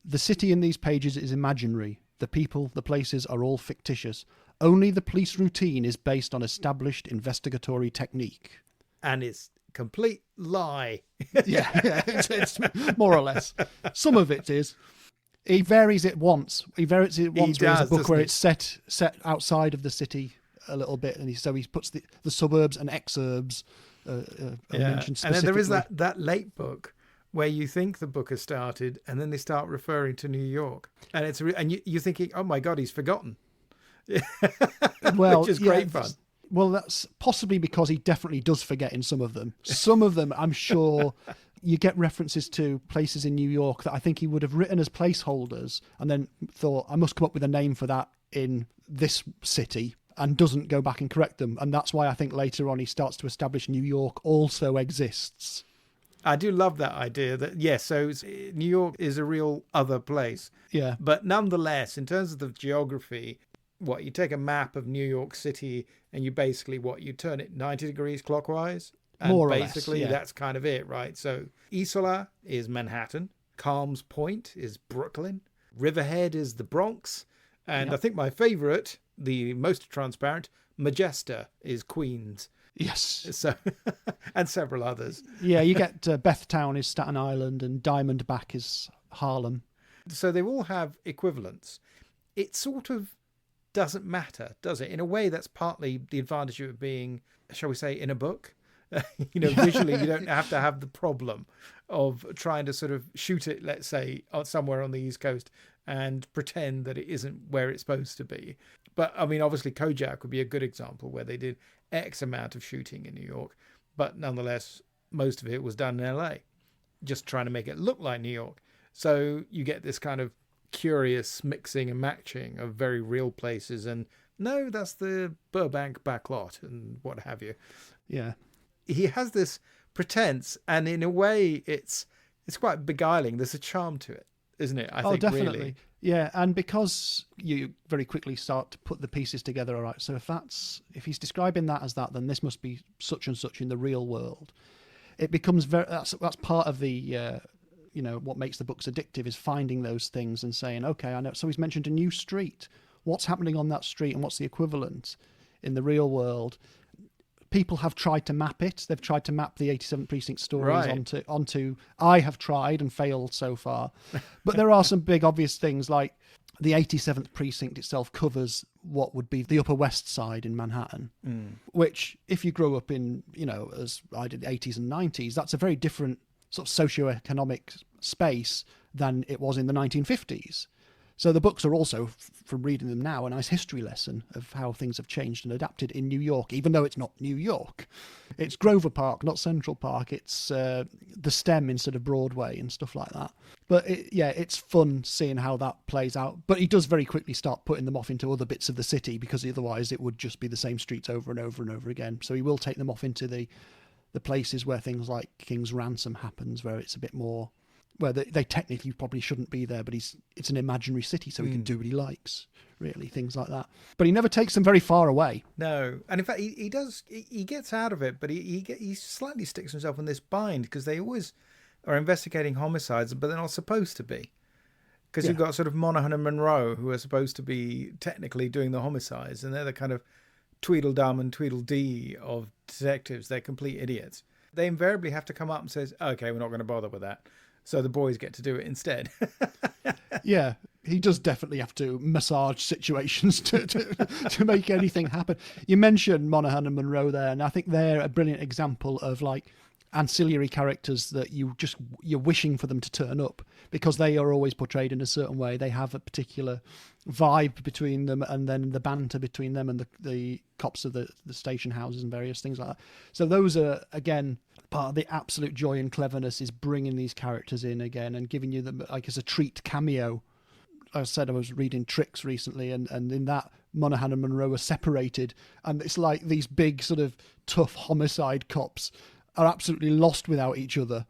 The city in these pages is imaginary. The people, the places are all fictitious. Only the police routine is based on established investigatory technique. And it's complete lie. yeah, it's more or less. Some of it is. He varies it once. Where it's a book where it's set outside of the city a little bit, and he puts the suburbs and exurbs mentioned specifically. And then there is that late book where you think the book has started, and then they start referring to New York, and you're thinking, oh my God, he's forgotten. Well, which is great fun. Well, that's possibly because he definitely does forget in some of them. Some of them, I'm sure, you get references to places in New York that I think he would have written as placeholders and then thought, I must come up with a name for that in this city, and doesn't go back and correct them. And that's why I think later on he starts to establish New York also exists. I do love that idea that, yes, so New York is a real other place. Yeah. But nonetheless, in terms of the geography, you take a map of New York City and you basically, you turn it 90 degrees clockwise? And more or basically, less, yeah. That's kind of it, right? So Isola is Manhattan. Calms Point is Brooklyn. Riverhead is the Bronx. And I think my favorite the most transparent, Majesta is Queens. Yes. So, and several others. Yeah, you get Bethtown is Staten Island and Diamondback is Harlem. So they all have equivalents. It sort of doesn't matter, does it? In a way, that's partly the advantage of it being, shall we say, in a book. Visually, you don't have to have the problem of trying to sort of shoot it, let's say, somewhere on the East Coast and pretend that it isn't where it's supposed to be. But I mean, obviously, Kojak would be a good example where they did X amount of shooting in New York, but nonetheless, most of it was done in LA, just trying to make it look like New York. So you get this kind of curious mixing and matching of very real places, and no, that's the Burbank backlot and what have you. Yeah. He has this pretense, and in a way, it's quite beguiling. There's a charm to it, isn't it? I think definitely. Really. Yeah, and because you very quickly start to put the pieces together, all right, so if he's describing that as that, then this must be such and such in the real world. It becomes that's part of the what makes the books addictive is finding those things and saying, okay, I know. So he's mentioned a new street. What's happening on that street and what's the equivalent in the real world? People have tried to map it. They've tried to map the 87th Precinct stories onto. I have tried and failed so far. But there are some big obvious things, like the 87th Precinct itself covers what would be the Upper West Side in Manhattan, which if you grow up in, as I did, the 80s and 90s, that's a very different sort of socio-economic space than it was in the 1950s. So the books are also, from reading them now, a nice history lesson of how things have changed and adapted in New York, even though it's not New York. It's Grover Park, not Central Park. It's the STEM instead of Broadway and stuff like that. But it's fun seeing how that plays out. But he does very quickly start putting them off into other bits of the city, because otherwise it would just be the same streets over and over and over again. So he will take them off into the places where things like King's Ransom happens, where it's a bit more, where they technically probably shouldn't be there, but it's an imaginary city, so he can do what he likes, really, things like that. But he never takes them very far away. No, and in fact, he does. He gets out of it, but he slightly sticks himself in this bind, because they always are investigating homicides, but they're not supposed to be, because you've got sort of Monaghan and Monroe, who are supposed to be technically doing the homicides, and they're the kind of Tweedledum and Tweedledee of detectives. They're complete idiots. They invariably have to come up and say, okay, we're not going to bother with that. So the boys get to do it instead. Yeah, he does definitely have to massage situations to make anything happen. You mentioned Monaghan and Monroe there, and I think they're a brilliant example of like ancillary characters that you're wishing for them to turn up, because they are always portrayed in a certain way. They have a particular vibe between them, and then the banter between them and the cops of the station houses and various things like that. So those are, again, part of the absolute joy and cleverness, is bringing these characters in again and giving you them like as a treat cameo. I said I was reading Tricks recently, and in that, Monaghan and Monroe are separated, and it's like these big sort of tough homicide cops are absolutely lost without each other.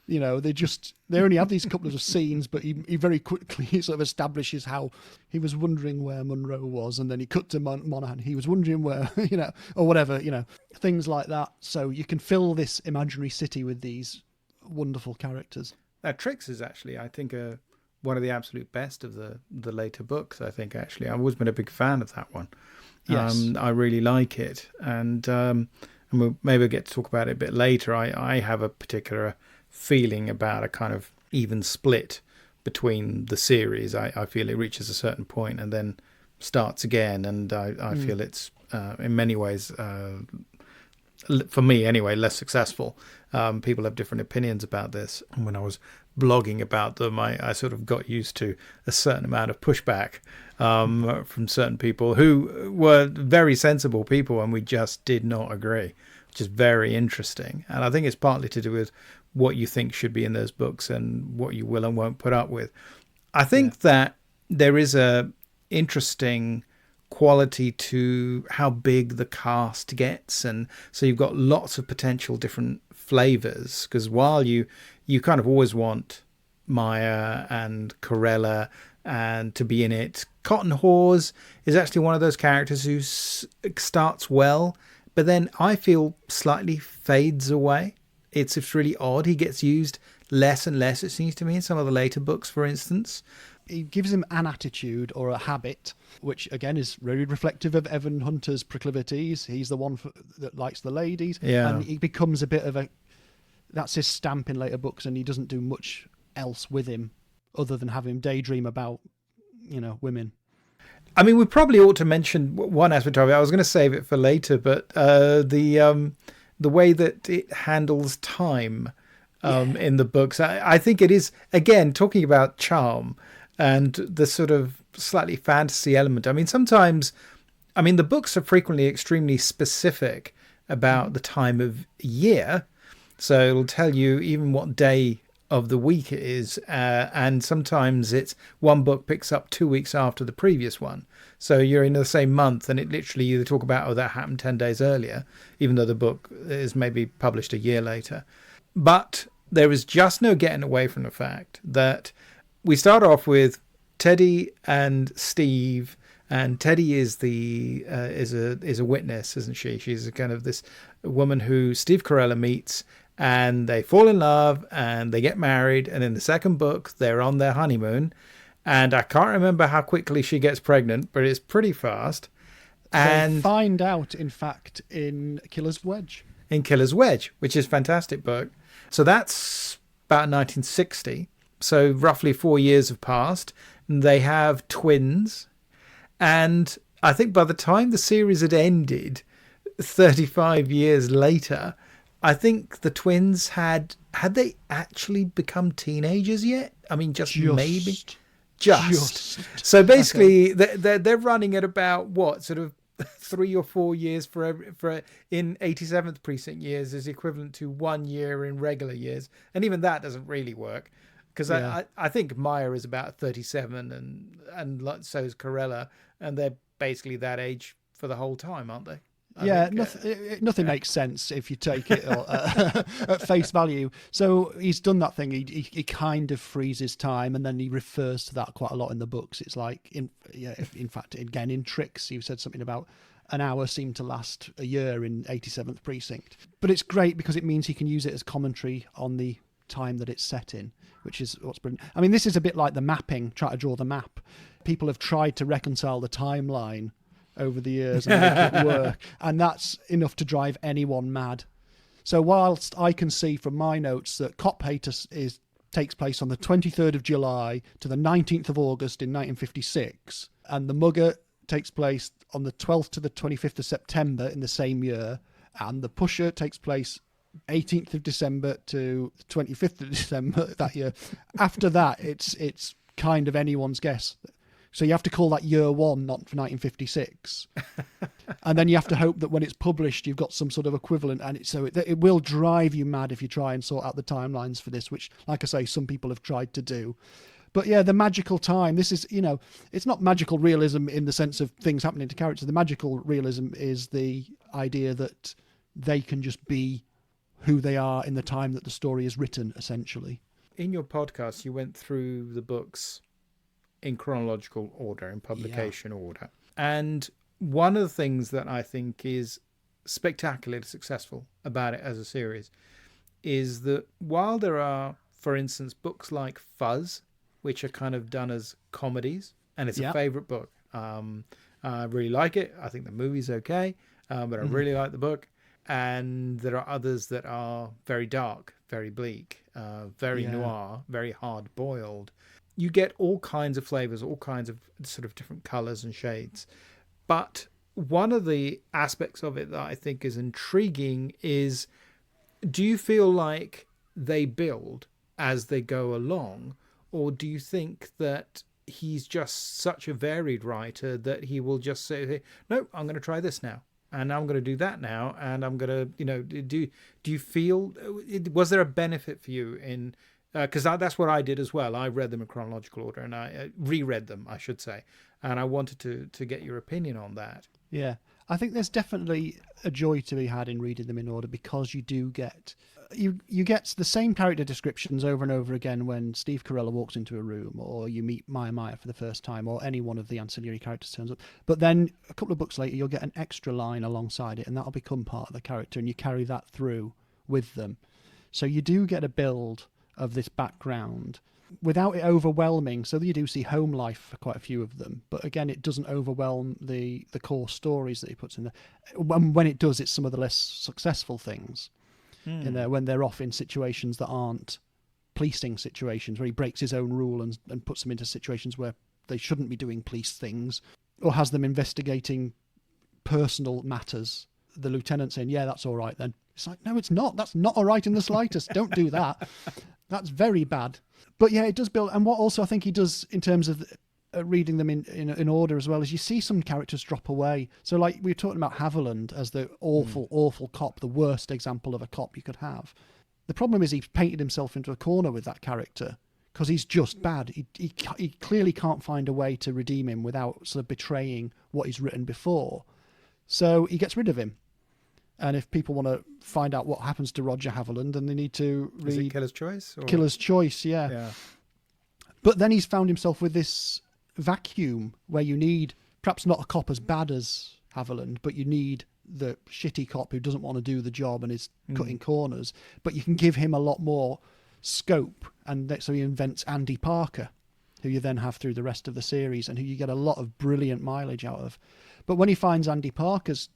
They only have these couple of scenes, but he very quickly sort of establishes how he was wondering where Monroe was, and then he cut to Monaghan. He was wondering where, or whatever, things like that. So you can fill this imaginary city with these wonderful characters. Now, Tricks is actually, I think, one of the absolute best of the later books. I think, actually, I've always been a big fan of that one. Yes. I really like it, and maybe we'll get to talk about it a bit later. I have a particular feeling about a kind of even split between the series. I feel it reaches a certain point and then starts again, and I feel it's in many ways, for me anyway, less successful. People have different opinions about this. When I was blogging about them, I sort of got used to a certain amount of pushback from certain people who were very sensible people, and we just did not agree, which is very interesting. And I think it's partly to do with what you think should be in those books and what you will and won't put up with. I think that there is a interesting quality to how big the cast gets, and so you've got lots of potential different flavors, because while you kind of always want Maya and Corella and to be in it, Cotton Hawes is actually one of those characters who starts well, but then I feel slightly fades away. It's really odd. He gets used less and less, it seems to me, in some of the later books, for instance. he gives him an attitude or a habit, which again is very reflective of Evan Hunter's proclivities. He's the one that likes the ladies, and he becomes a bit of a. That's his stamp in later books, and he doesn't do much else with him other than have him daydream about, women. I mean, we probably ought to mention one aspect of it. I was going to save it for later, but the way that it handles time in the books, I think it is, again, talking about charm and the sort of slightly fantasy element. I mean, sometimes, the books are frequently extremely specific about the time of year. So it'll tell you even what day of the week it is, and sometimes it's one book picks up 2 weeks after the previous one, so you're in the same month, and it literally you talk about that happened 10 days earlier, even though the book is maybe published a year later. But there is just no getting away from the fact that we start off with Teddy and Steve, and Teddy is is a witness, isn't she? She's a kind of this woman who Steve Carell meets, and they fall in love and they get married, and in the second book they're on their honeymoon, and I can't remember how quickly she gets pregnant, but it's pretty fast. And they find out, in fact, in Killer's Wedge, which is a fantastic book. So that's about 1960, so roughly 4 years have passed, and they have twins, and I think by the time the series had ended 35 years later, I think the twins had they actually become teenagers yet? I mean, just maybe. Just. So basically, they're running at about what, sort of 3 or 4 years for in 87th Precinct years is equivalent to 1 year in regular years, and even that doesn't really work, because I think Maya is about 37 and so is Corella, and they're basically that age for the whole time, aren't they? Nothing makes sense if you take it at face value. So he's done that thing. He kind of freezes time, and then he refers to that quite a lot in the books. It's like, in fact, again, in Tricks, you said something about an hour seemed to last a year in 87th Precinct. But it's great because it means he can use it as commentary on the time that it's set in, which is what's brilliant. I mean, this is a bit like the mapping, try to draw the map. People have tried to reconcile the timeline over the years and make it work, and that's enough to drive anyone mad. So whilst I can see from my notes that Cop Hater takes place on the 23rd of July to the 19th of August in 1956, and The Mugger takes place on the 12th to the 25th of September in the same year, and The Pusher takes place 18th of December to the 25th of December that year. After that, it's kind of anyone's guess. So you have to call that year one, not for 1956. And then you have to hope that when it's published, you've got some sort of equivalent. And it will drive you mad if you try and sort out the timelines for this, which, like I say, some people have tried to do. But yeah, the magical time, this is, it's not magical realism in the sense of things happening to characters. The magical realism is the idea that they can just be who they are in the time that the story is written, essentially. In your podcast, you went through the books in chronological order, in publication order. And one of the things that I think is spectacularly successful about it as a series is that while there are, for instance, books like Fuzz, which are kind of done as comedies, and it's a favourite book. I really like it. I think the movie's okay, but I really like the book. And there are others that are very dark, very bleak, very noir, very hard-boiled. You get all kinds of flavours, all kinds of sort of different colours and shades. But one of the aspects of it that I think is intriguing is, do you feel like they build as they go along? Or do you think that he's just such a varied writer that he will just say, no, I'm going to try this now, and I'm going to do that now, and I'm going to, do you feel, was there a benefit for you in... Because that's what I did as well. I read them in chronological order, and I reread them, I should say. And I wanted to get your opinion on that. Yeah, I think there's definitely a joy to be had in reading them in order, because you do get you get the same character descriptions over and over again when Steve Carell walks into a room, or you meet Maya for the first time, or any one of the ancillary characters turns up. But then a couple of books later, you'll get an extra line alongside it, and that'll become part of the character, and you carry that through with them. So you do get a build of this background without it overwhelming. So you do see home life for quite a few of them, but again, it doesn't overwhelm the core stories that he puts in there. When it does, it's some of the less successful things in there, when they're off in situations that aren't policing situations, where he breaks his own rule and puts them into situations where they shouldn't be doing police things, or has them investigating personal matters. The lieutenant saying, yeah, that's all right then. It's like, no, it's not. That's not all right in the slightest. Don't do that. That's very bad. But yeah, it does build. And what also I think he does in terms of reading them in order as well, is you see some characters drop away. So like we were talking about Haviland as the awful cop, the worst example of a cop you could have. The problem is he's painted himself into a corner with that character because he's just bad. He clearly can't find a way to redeem him without sort of betraying what he's written before. So he gets rid of him. And if people want to find out what happens to Roger Haviland, then they need to read... Is it Killer's Choice? Or... Killer's Choice, yeah. But then he's found himself with this vacuum where you need, perhaps not a cop as bad as Haviland, but you need the shitty cop who doesn't want to do the job and is cutting corners. But you can give him a lot more scope. And so he invents Andy Parker, who you then have through the rest of the series and who you get a lot of brilliant mileage out of. But when he finds Andy Parker's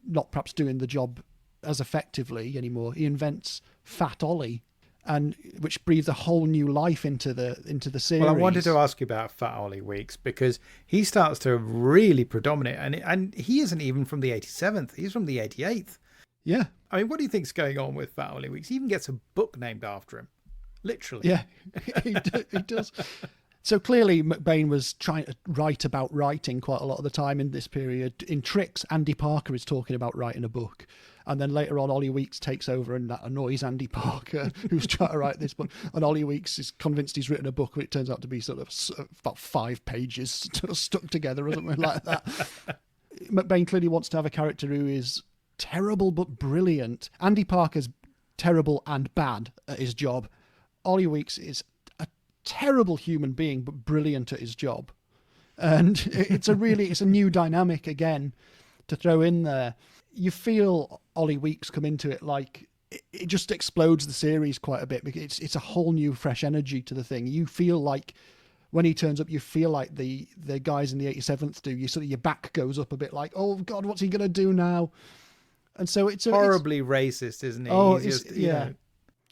not perhaps doing the job as effectively anymore, he invents Fat Ollie, and which breathes a whole new life into the series. Well, I wanted to ask you about Fat Ollie Weeks because he starts to really predominate, and he isn't even from the 87th; he's from the 88th. Yeah, I mean, what do you think's going on with Fat Ollie Weeks? He even gets a book named after him, literally. Yeah, he does. So clearly McBain was trying to write about writing quite a lot of the time in this period. In Tricks, Andy Parker is talking about writing a book. And then later on, Ollie Weeks takes over and that annoys Andy Parker, who's trying to write this book. And Ollie Weeks is convinced he's written a book, but it turns out to be sort of about 5 pages stuck together or something like that. McBain clearly wants to have a character who is terrible but brilliant. Andy Parker's terrible and bad at his job. Ollie Weeks is terrible human being but brilliant at his job, and it's a new dynamic again to throw in there. You feel Ollie Weeks come into it like it just explodes the series quite a bit because it's a whole new fresh energy to the thing. You feel like when he turns up, you feel like the guys in the 87th do. You sort of, your back goes up a bit like, oh God, what's he going to do now? And so it's horribly racist, isn't he? Oh, He's just, yeah. Know.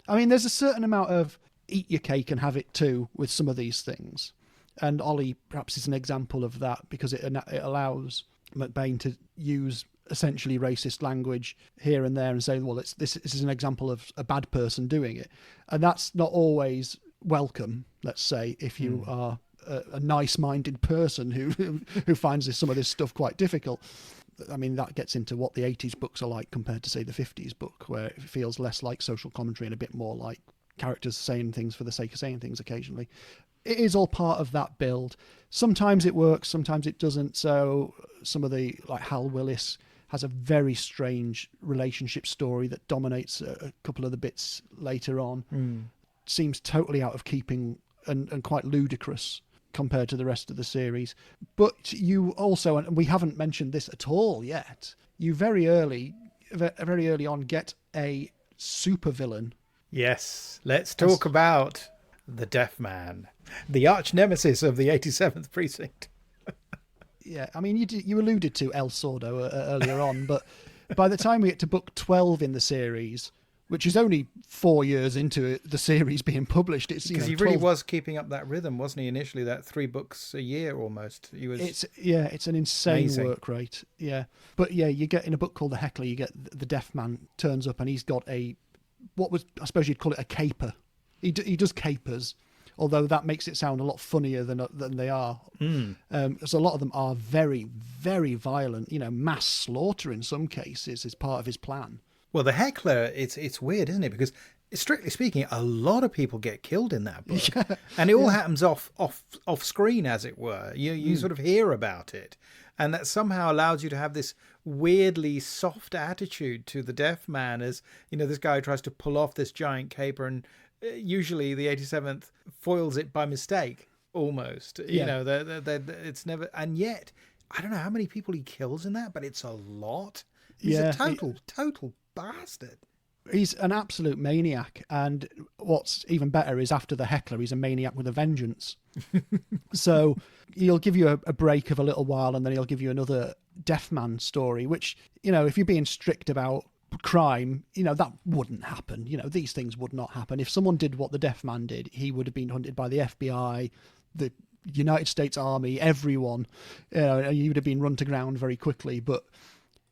I mean, there's a certain amount of eat your cake and have it too with some of these things. And Ollie perhaps is an example of that because it allows McBain to use essentially racist language here and there and say, well, this is an example of a bad person doing it. And that's not always welcome, let's say, if you are a nice-minded person who finds some of this stuff quite difficult. I mean, that gets into what the 80s books are like compared to, say, the 50s book, where it feels less like social commentary and a bit more like characters saying things for the sake of saying things occasionally. It is all part of that build. Sometimes it works, sometimes it doesn't. So some of the, like Hal Willis, has a very strange relationship story that dominates a couple of the bits later on. Seems totally out of keeping and quite ludicrous compared to the rest of the series. But you also, and we haven't mentioned this at all yet, you very early on get a supervillain. Yes, let's talk about the Deaf Man, the arch nemesis of the 87th Precinct. Yeah, I mean, you alluded to El Sordo earlier on, but by the time we get to book 12 in the series, which is only 4 years into the series being published, it's because he really was keeping up that rhythm, wasn't he? Initially, that 3 books a year almost. He was. It's an insane amazing work rate. Yeah, but yeah, you get in a book called The Heckler, you get the Deaf Man turns up and he's got I suppose you'd call it a caper. He does capers, although that makes it sound a lot funnier than they are. So a lot of them are very, very violent. Mass slaughter in some cases is part of his plan. Well, the Heckler, it's weird, isn't it? Because strictly speaking, a lot of people get killed in that book, and it all happens off screen, as it were. You sort of hear about it, and that somehow allows you to have this weirdly soft attitude to the Deaf Man, as this guy tries to pull off this giant caper, and usually the 87th foils it by mistake, almost. It's never, and yet I don't know how many people he kills in that, but it's a lot. He's a total bastard. He's an absolute maniac, and what's even better is after the heckler, he's a maniac with a vengeance. So he'll give you a break of a little while, and then he'll give you another deaf man story, which, you know, if you're being strict about crime, you know, that wouldn't happen. You know, these things would not happen. If someone did what the deaf man did, he would have been hunted by the FBI, the United States Army, everyone. You know, and he would have been run to ground very quickly. But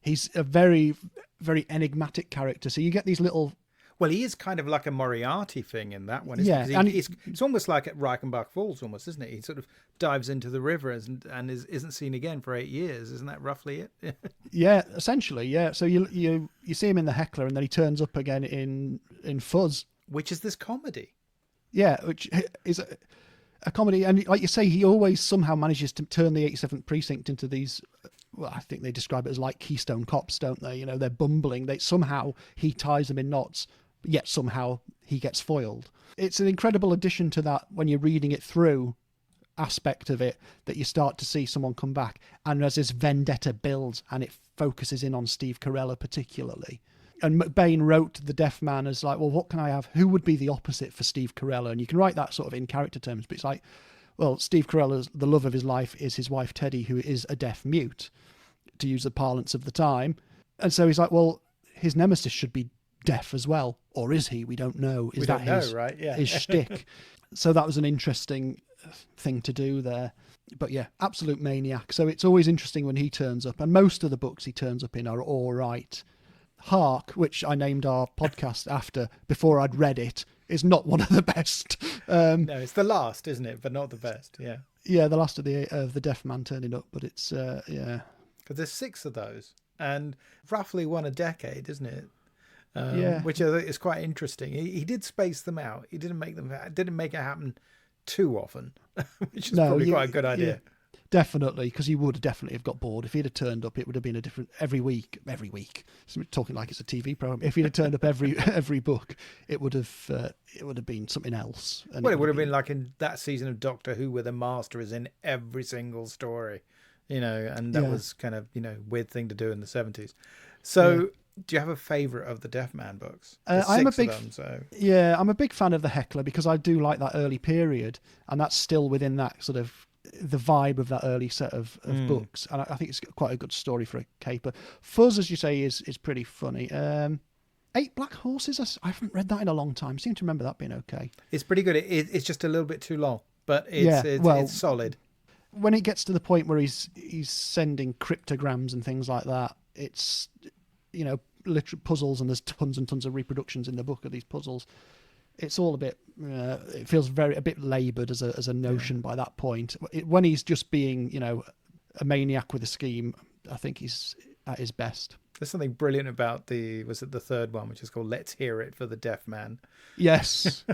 he's a very, very enigmatic character. So you get these little... Well, he is kind of like a Moriarty thing in that one, isn't Yeah, it? 'Cause and it's almost like at Reichenbach Falls, almost, isn't it? He sort of dives into the river and isn't seen again for 8 years. Isn't that roughly it? Yeah, essentially, yeah. So you see him in the heckler, and then he turns up again in Fuzz. Which is this comedy. Yeah, which is a comedy. And like you say, he always somehow manages to turn the 87th Precinct into these... Well, I think they describe it as like Keystone Cops, don't they? You know, they're bumbling. Somehow he ties them in knots, but yet somehow he gets foiled. It's an incredible addition to that when you're reading it through aspect of it, that you start to see someone come back. And as this vendetta builds, and it focuses in on Steve Carella particularly. And McBain wrote the deaf man as like, well, what can I have? Who would be the opposite for Steve Carella? And you can write that sort of in character terms, but it's like, well, Steve Carella's, the love of his life is his wife Teddy, who is a deaf mute, to use the parlance of the time. And so he's like, well, his nemesis should be deaf as well. Or is he? We don't know. Is that his, right? Yeah. his shtick? So that was an interesting thing to do there. But yeah, absolute maniac. So it's always interesting when he turns up. And most of the books he turns up in are all right. Hark, which I named our podcast after before I'd read it, is not one of the best. No, it's the last, isn't it? But not the best. Yeah. Yeah, the last of the deaf man turning up. But it's, yeah. Because there's 6 of those, and roughly one a decade, isn't it? Yeah. Which is quite interesting. He did space them out. He didn't make it happen too often, which is probably quite a good idea. Yeah, definitely, because he would definitely have got bored if he'd have turned up. It would have been a different every week. So we're talking like it's a TV program. If he'd have turned up every book, it would have been something else. And well, it would have been like in that season of Doctor Who, where the Master is in every single story. You know, and that was kind of, you know, weird thing to do in the 70s. So, do you have a favourite of the Deaf Man books? I'm a big I'm a big fan of the Heckler, because I do like that early period, and that's still within that sort of the vibe of that early set of books, and I think it's quite a good story for a caper. Fuzz, as you say, is pretty funny. 8 Black Horses, I haven't read that in a long time. I seem to remember that being okay. It's pretty good. It's just a little bit too long, but it's solid. When it gets to the point where he's sending cryptograms and things like that, it's, you know, literal puzzles, and there's tons and tons of reproductions in the book of these puzzles. It's all a bit, it feels a bit laboured as a notion by that point. When he's just being, you know, a maniac with a scheme, I think he's at his best. There's something brilliant about the third one, which is called "Let's Hear It" for the Deaf Man. Yes.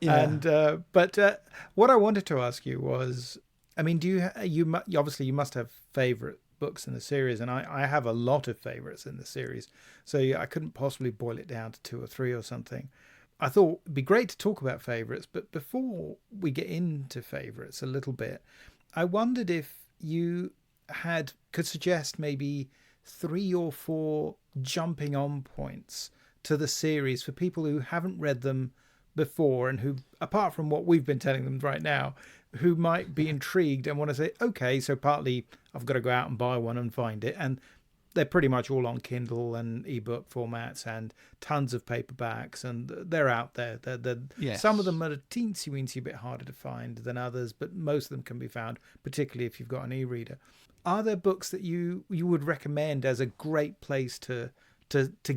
Yeah. And but what I wanted to ask you was, I mean, you obviously you must have favourite books in the series, and I have a lot of favourites in the series, so I couldn't possibly boil it down to 2 or 3 or something. I thought it'd be great to talk about favourites, but before we get into favourites a little bit, I wondered if you could suggest maybe 3 or 4 jumping on points to the series for people who haven't read them before, and who, apart from what we've been telling them right now, who might be intrigued and want to say, okay, so partly I've got to go out and buy one and find it, and they're pretty much all on Kindle and ebook formats and tons of paperbacks, and they're out there. Yes. Some of them are a teensy-weensy bit harder to find than others, but most of them can be found, particularly if you've got an e-reader. Are there books that you would recommend as a great place to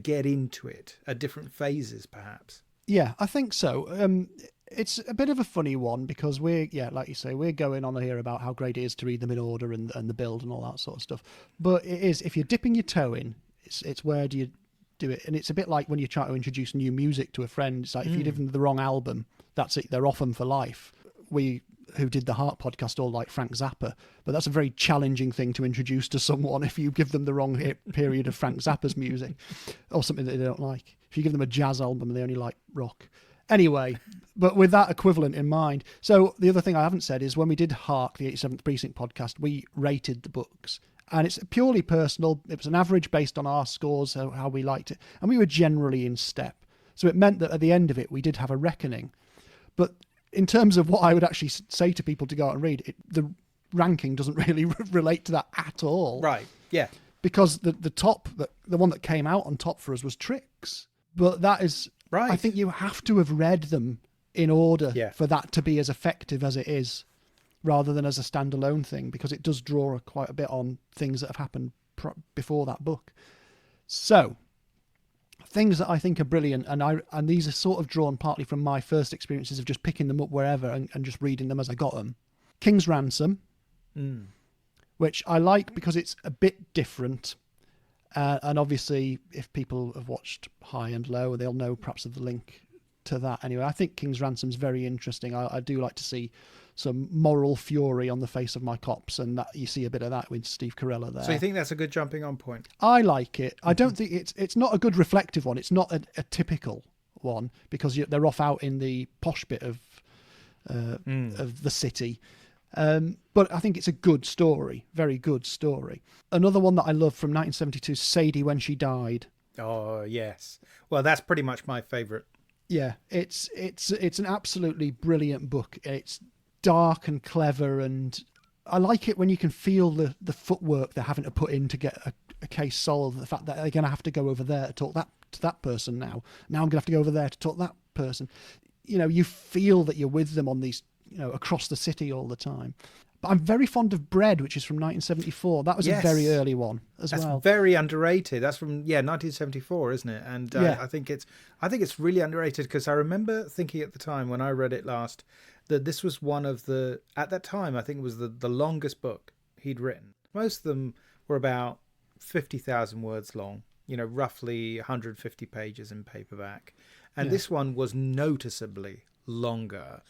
get into it at different phases, perhaps? Yeah, I think so. It's a bit of a funny one, because like you say, we're going on here about how great it is to read them in order and the build and all that sort of stuff. But it is, if you're dipping your toe in, it's where do you do it? And it's a bit like when you try to introduce new music to a friend. It's like, if you give them the wrong album, that's it. They're off them for life. We who did the Hark podcast all like Frank Zappa, but that's a very challenging thing to introduce to someone if you give them the wrong period of Frank Zappa's music or something that they don't like. If you give them a jazz album and they only like rock. Anyway, but with that equivalent in mind. So the other thing I haven't said is when we did Hark, the 87th Precinct podcast, we rated the books, And it's purely personal. It was an average based on our scores, how we liked it. And we were generally in step. So it meant that at the end of it, we did have a reckoning. But in terms of what I would actually say to people to go out and read, the ranking doesn't really relate to that at all. Right, yeah. Because the one that came out on top for us was Tricks. But that is, right. I think you have to have read them in order for that to be as effective as it is, rather than as a standalone thing, because it does draw quite a bit on things that have happened before that book. So, things that I think are brilliant, and these are sort of drawn partly from my first experiences of just picking them up wherever and just reading them as I got them. King's Ransom, which I like because it's a bit different. And obviously, if people have watched High and Low, they'll know perhaps of the link to that. Anyway, I think King's Ransom's very interesting. I do like to see some moral fury on the face of my cops, and that you see a bit of that with Steve Carella there. So you think that's a good jumping on point? I like it. I don't think it's not a good reflective one. It's not a typical one, because they're off out in the posh bit of the city. But I think it's a good story, very good story. Another one that I love from 1972, Sadie When She Died. Oh yes, well that's pretty much my favourite. Yeah, it's an absolutely brilliant book. It's dark and clever, and I like it when you can feel the footwork they're having to put in to get a case solved. The fact that they're going to have to go over there to talk to that person now. Now I'm going to have to go over there to talk to that person. You feel that you're with them on these, across the city all the time. But I'm very fond of Bread, which is from 1974. That was a very early one as well. That's very underrated. That's from 1974, isn't it? And I think it's really underrated, because I remember thinking at the time when I read it last that this was one of the, at that time, I think it was the longest book he'd written. Most of them were about 50,000 words long, roughly 150 pages in paperback. And this one was noticeably longer.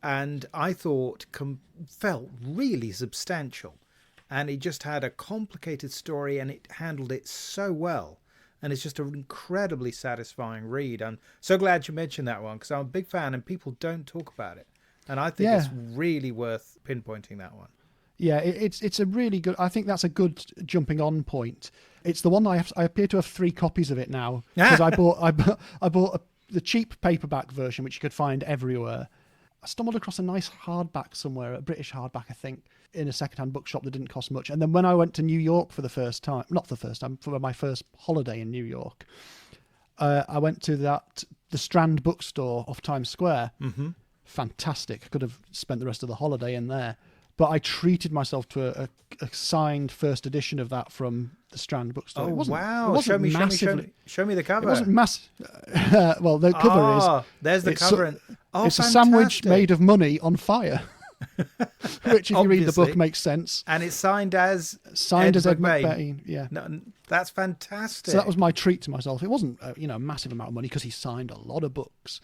And I thought felt really substantial, and it just had a complicated story, and it handled it so well, and it's just an incredibly satisfying read. I'm so glad you mentioned that one, because I'm a big fan and people don't talk about it, and I think it's really worth pinpointing that one. Yeah, it's a really good. I think that's a good jumping on point. It's the one I appear to have 3 copies of it now, because I bought the cheap paperback version, which you could find everywhere. I stumbled across a nice hardback somewhere, a British hardback, I think, in a secondhand bookshop that didn't cost much. And then when I went to New York for my first holiday in New York, I went to the Strand bookstore off Times Square. Mm-hmm. Fantastic. I could have spent the rest of the holiday in there. But I treated myself to a signed first edition of that from the Strand bookstore. Oh, wow. It wasn't Show me the cover. It wasn't massive. Well, the cover is... There's the cover. It's fantastic. a sandwich made of money on fire. Which, if you read the book, makes sense. And it's signed as Ed McBain. Yeah. No, that's fantastic. So that was my treat to myself. It wasn't a massive amount of money, because he signed a lot of books.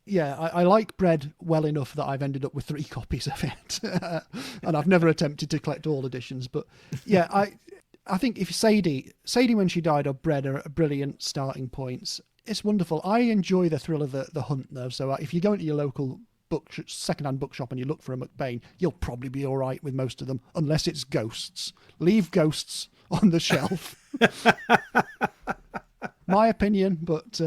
Yeah, I like Bread well enough that I've ended up with 3 copies of it. And I've never attempted to collect all editions. But yeah, I think if Sadie When She Died or Bread are brilliant starting points. It's wonderful. I enjoy the thrill of the hunt, though. So if you go into your local secondhand bookshop and you look for a McBain, you'll probably be all right with most of them, unless it's ghosts. Leave ghosts on the shelf. My opinion, but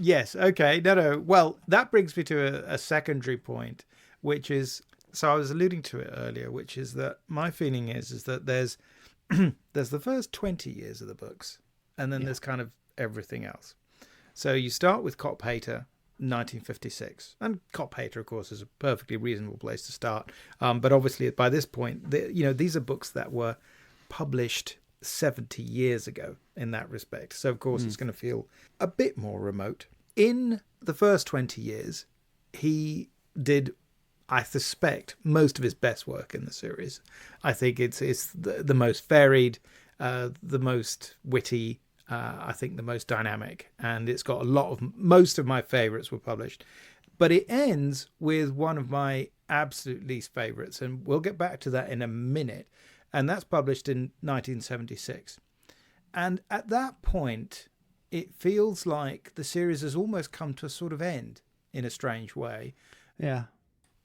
Yes, okay. No. Well, that brings me to a secondary point, which is, so I was alluding to it earlier, which is that my feeling is that there's there's the first 20 years of the books, and then there's kind of everything else. So you start with Cop Hater, 1956. And Cop Hater, of course, is a perfectly reasonable place to start. But obviously, by this point, these are books that were published 70 years ago in that respect. So, of course, it's going to feel a bit more remote. In the first 20 years, he did, I suspect, most of his best work in the series. I think it's the most varied, the most witty, I think the most dynamic, and it's got most of my favourites were published. But it ends with one of my absolute least favourites, and we'll get back to that in a minute. And that's published in 1976. And at that point, it feels like the series has almost come to a sort of end in a strange way. Yeah.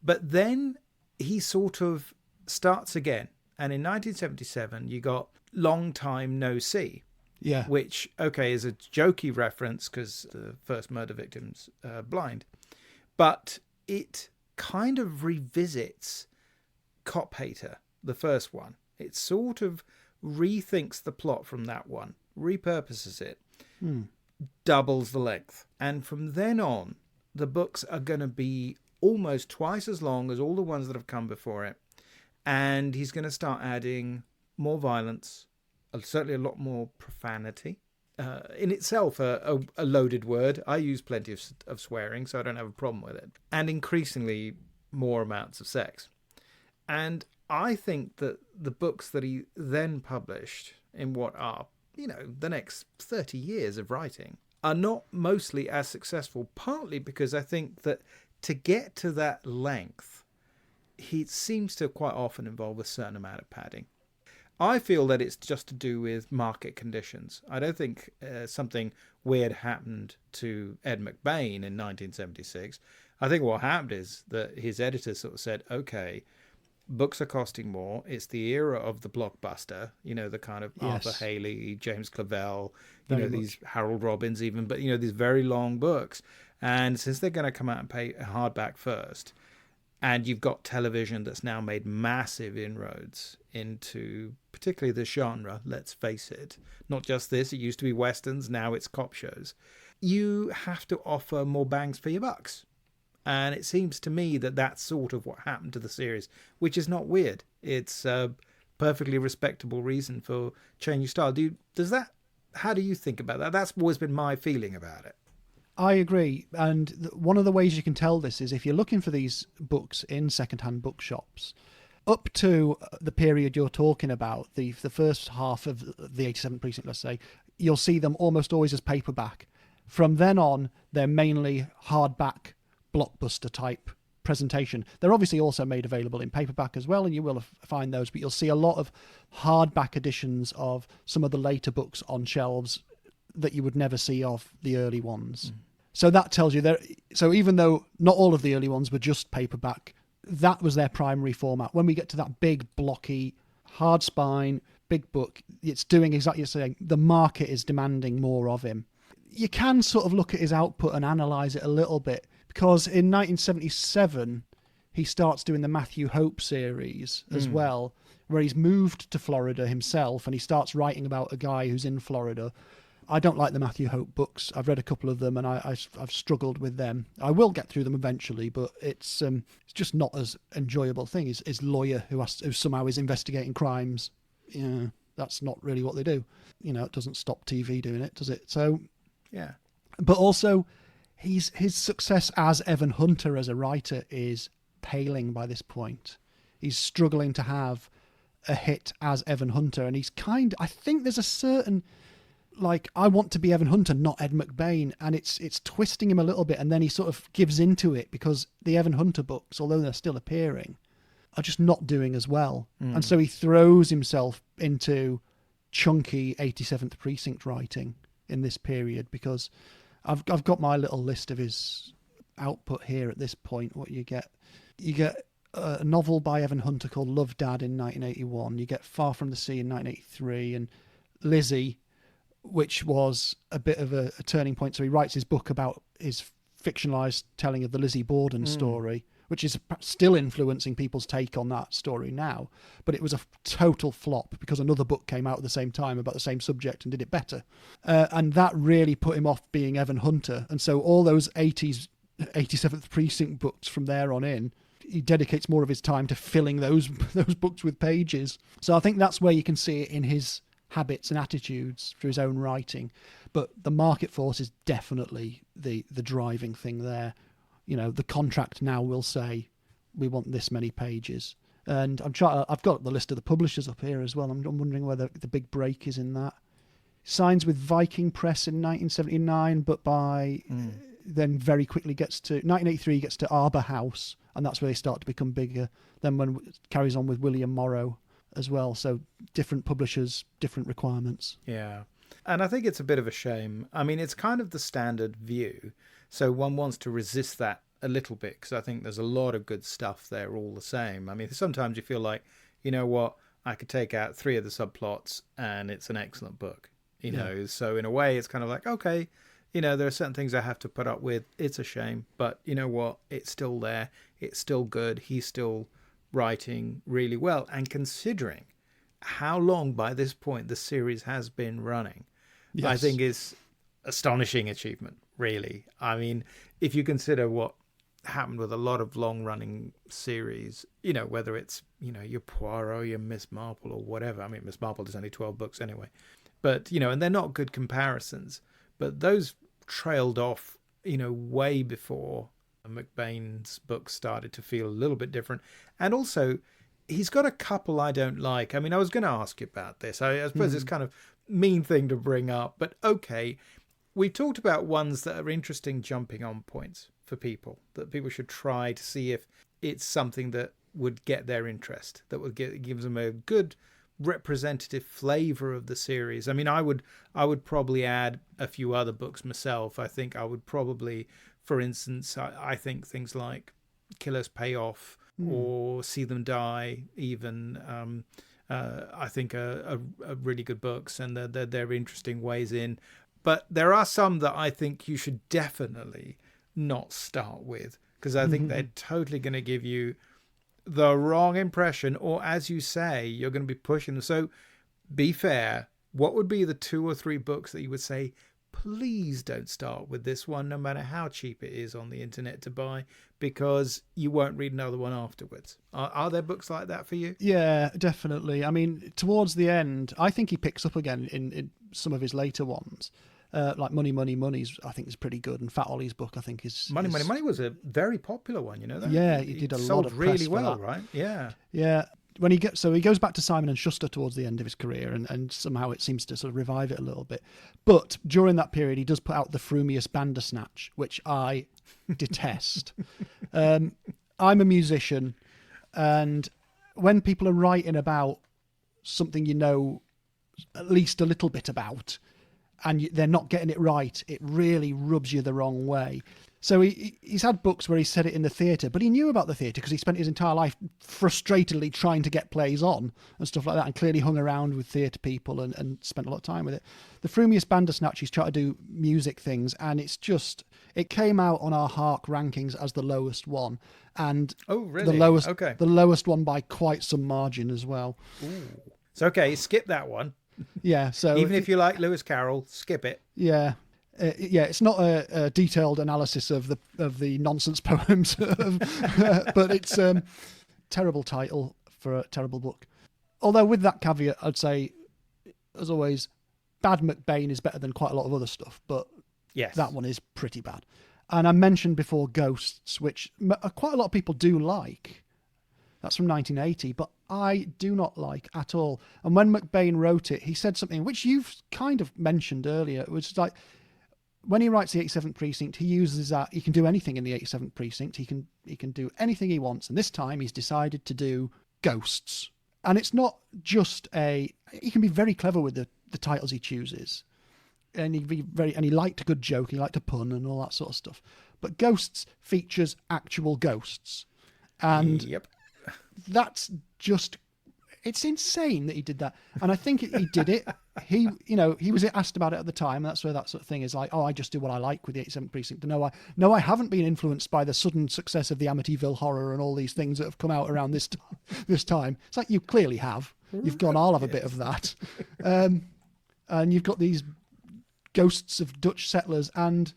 But then he sort of starts again. And in 1977, you got Long Time No See, Yeah. which, okay, is a jokey reference because the first murder victim's blind. But it kind of revisits Cop Hater, the first one. It sort of rethinks the plot from that one, repurposes it, doubles the length. And from then on, the books are going to be almost twice as long as all the ones that have come before it. And he's going to start adding more violence, certainly a lot more profanity. In itself, a loaded word. I use plenty of swearing, so I don't have a problem with it. And increasingly more amounts of sex. And I think that the books that he then published in what are, the next 30 years of writing are not mostly as successful, partly because I think that to get to that length, he seems to quite often involve a certain amount of padding. I feel that it's just to do with market conditions. I don't think something weird happened to Ed McBain in 1976. I think what happened is that his editor sort of said, okay, books are costing more. It's the era of the blockbuster, the kind of Arthur Haley, James Clavell, these Harold Robbins even, but, these very long books. And since they're going to come out and pay hardback first, and you've got television that's now made massive inroads into particularly the genre, let's face it. Not just this, it used to be Westerns, now it's cop shows. You have to offer more bangs for your bucks. And it seems to me that that's sort of what happened to the series, which is not weird. It's a perfectly respectable reason for changing style. How do you think about that? That's always been my feeling about it. I agree. And one of the ways you can tell this is if you're looking for these books in secondhand bookshops, up to the period you're talking about, the first half of the 87th Precinct, let's say, you'll see them almost always as paperback. From then on, they're mainly hardback, blockbuster type presentation. They're obviously also made available in paperback as well, and you will find those, but you'll see a lot of hardback editions of some of the later books on shelves that you would never see of the early ones. So that tells you so even though not all of the early ones were just paperback, that was their primary format. When we get to that big blocky hard spine big book, it's doing exactly what you're saying. The market is demanding more of him. You can sort of look at his output and analyze it a little bit, because in 1977 he starts doing the Matthew Hope series as well, where he's moved to Florida himself and he starts writing about a guy who's in Florida. I don't like the Matthew Hope books. I've read a couple of them and I've struggled with them. I will get through them eventually, but it's just not as enjoyable thing. His lawyer who somehow is investigating crimes. Yeah, that's not really what they do. It doesn't stop TV doing it, does it? So, yeah. But also, his success as Evan Hunter as a writer is paling by this point. He's struggling to have a hit as Evan Hunter, and I think there's a certain, I want to be Evan Hunter, not Ed McBain, and it's twisting him a little bit, and then he sort of gives into it because the Evan Hunter books, although they're still appearing, are just not doing as well. And so he throws himself into chunky 87th Precinct writing in this period, because I've got my little list of his output here at this point. What you get a novel by Evan Hunter called Love Dad in 1981. You get Far From the Sea in 1983, and Lizzie, which was a bit of a turning point. So he writes his book about his fictionalized telling of the Lizzie Borden story, which is still influencing people's take on that story now. But it was a total flop because another book came out at the same time about the same subject and did it better. And that really put him off being Evan Hunter. And so all those 87th Precinct books from there on in, he dedicates more of his time to filling those books with pages. So I think that's where you can see it in his habits and attitudes through his own writing. But the market force is definitely the driving thing there. The contract now will say, we want this many pages. And I've got the list of the publishers up here as well. I'm wondering whether the big break is in that. Signs with Viking Press in 1979, but then very quickly gets to 1983, gets to Arbor House, and that's where they start to become bigger. Then when it carries on with William Morrow as well. So different publishers, different requirements. Yeah. And I think it's a bit of a shame. I mean, it's kind of the standard view. So one wants to resist that a little bit, because I think there's a lot of good stuff there all the same. I mean, sometimes you feel like, you know what, I could take out 3 of the subplots and it's an excellent book, you know. So in a way, it's kind of like, okay, you know, there are certain things I have to put up with. It's a shame, but you know what? It's still there. It's still good. He's still writing really well. And considering how long by this point the series has been running, I think is astonishing achievement, really. I mean, if you consider what happened with a lot of long-running series, you know, whether it's, you know, your Poirot, your Miss Marple or whatever. I mean, Miss Marple is only 12 books anyway. But, you know, and they're not good comparisons. But those trailed off, you know, way before McBain's books started to feel a little bit different. And also, he's got a couple I don't like. I mean, I was going to ask you about this. I suppose it's kind of mean thing to bring up, but okay. We've talked about ones that are interesting jumping on points for people, that people should try to see if it's something that would get their interest, that would gives them a good representative flavor of the series. I mean, I would probably add a few other books myself. I think I would probably, for instance, I think things like Killers Pay Off or See Them Die, even, I think are really good books, and they're interesting ways in. But there are some that I think you should definitely not start with, because I think they're totally going to give you the wrong impression, or as you say, you're going to be pushing them. So be fair. What would be the 2 or 3 books that you would say, please don't start with this one, no matter how cheap it is on the internet to buy, because you won't read another one afterwards? Are there books like that for you? Yeah, definitely. I mean, towards the end, I think he picks up again in some of his later ones. Like Money, Money, Money's, I think, is pretty good, and Fat Ollie's book, I think, is Money, Money, Money was a very popular one. You know that? Yeah, he did a lot of press really for well, that. right? Yeah, yeah. When he goes back to Simon and Schuster towards the end of his career, and somehow it seems to sort of revive it a little bit. But during that period, he does put out the Frumious Bandersnatch, which I detest. I'm a musician, and when people are writing about something you know at least a little bit about, and they're not getting it right, it really rubs you the wrong way. So he's had books where he said it in the theatre, but he knew about the theatre because he spent his entire life frustratedly trying to get plays on and stuff like that, and clearly hung around with theatre people and spent a lot of time with it. The Frumious Bandersnatch, he's tried to do music things, and it came out on our Hark rankings as the lowest one, and the lowest one by quite some margin as well. Ooh. So okay, skip that one. Yeah, so even if you like Lewis Carroll, skip it. Yeah. It's not a detailed analysis of the nonsense poems, but it's terrible title for a terrible book. Although with that caveat, I'd say, as always, bad McBain is better than quite a lot of other stuff, but yes, that one is pretty bad. And I mentioned before Ghosts, which quite a lot of people do like. That's from 1980, but I do not like at all. And when McBain wrote it, he said something which you've kind of mentioned earlier, which is like, when he writes the 87th Precinct, he uses that he can do anything in the 87th Precinct. He can do anything he wants. And this time he's decided to do ghosts. And it's not just he can be very clever with the titles he chooses. And he liked a good joke, he liked a pun and all that sort of stuff. But Ghosts features actual ghosts. And yep. That's just, it's insane that he did that. And I think he did it. He was asked about it at the time. And that's where that sort of thing is like, oh, I just do what I like with the 87th Precinct. No, I haven't been influenced by the sudden success of the Amityville Horror and all these things that have come out around this time. It's like, you clearly have. You've gone, I'll have a bit of that. And you've got these ghosts of Dutch settlers, and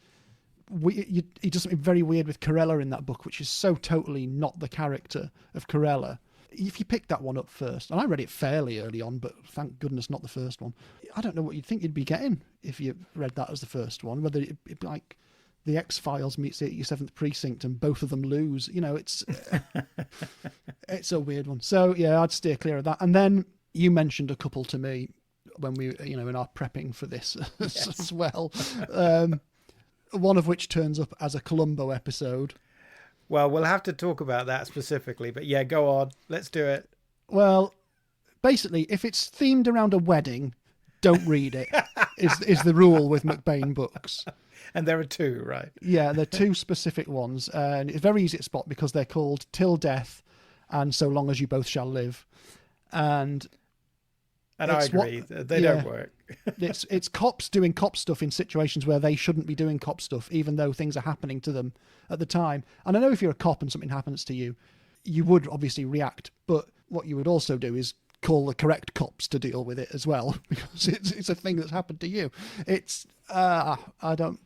he does something very weird with Corella in that book, which is so totally not the character of Corella. If you picked that one up first, and I read it fairly early on, but thank goodness not the first one. I don't know what you'd think you'd be getting if you read that as the first one, whether it'd be like the X-Files meets the 87th Precinct and both of them lose. It's it's a weird one. So yeah, I'd steer clear of that. And then you mentioned a couple to me when we, in our prepping for this yes. as well. One of which turns up as a Columbo episode. Well, we'll have to talk about that specifically, but yeah, go on. Let's do it. Well, basically, if it's themed around a wedding, don't read it, is the rule with McBain books. And there are 2, right? Yeah, there are 2 specific ones. And it's very easy to spot because they're called Till Death and So Long As You Both Shall Live. And I agree. They don't work. it's cops doing cop stuff in situations where they shouldn't be doing cop stuff, even though things are happening to them at the time. And I know if you're a cop and something happens to you, you would obviously react. But what you would also do is call the correct cops to deal with it as well, because it's a thing that's happened to you. It's I don't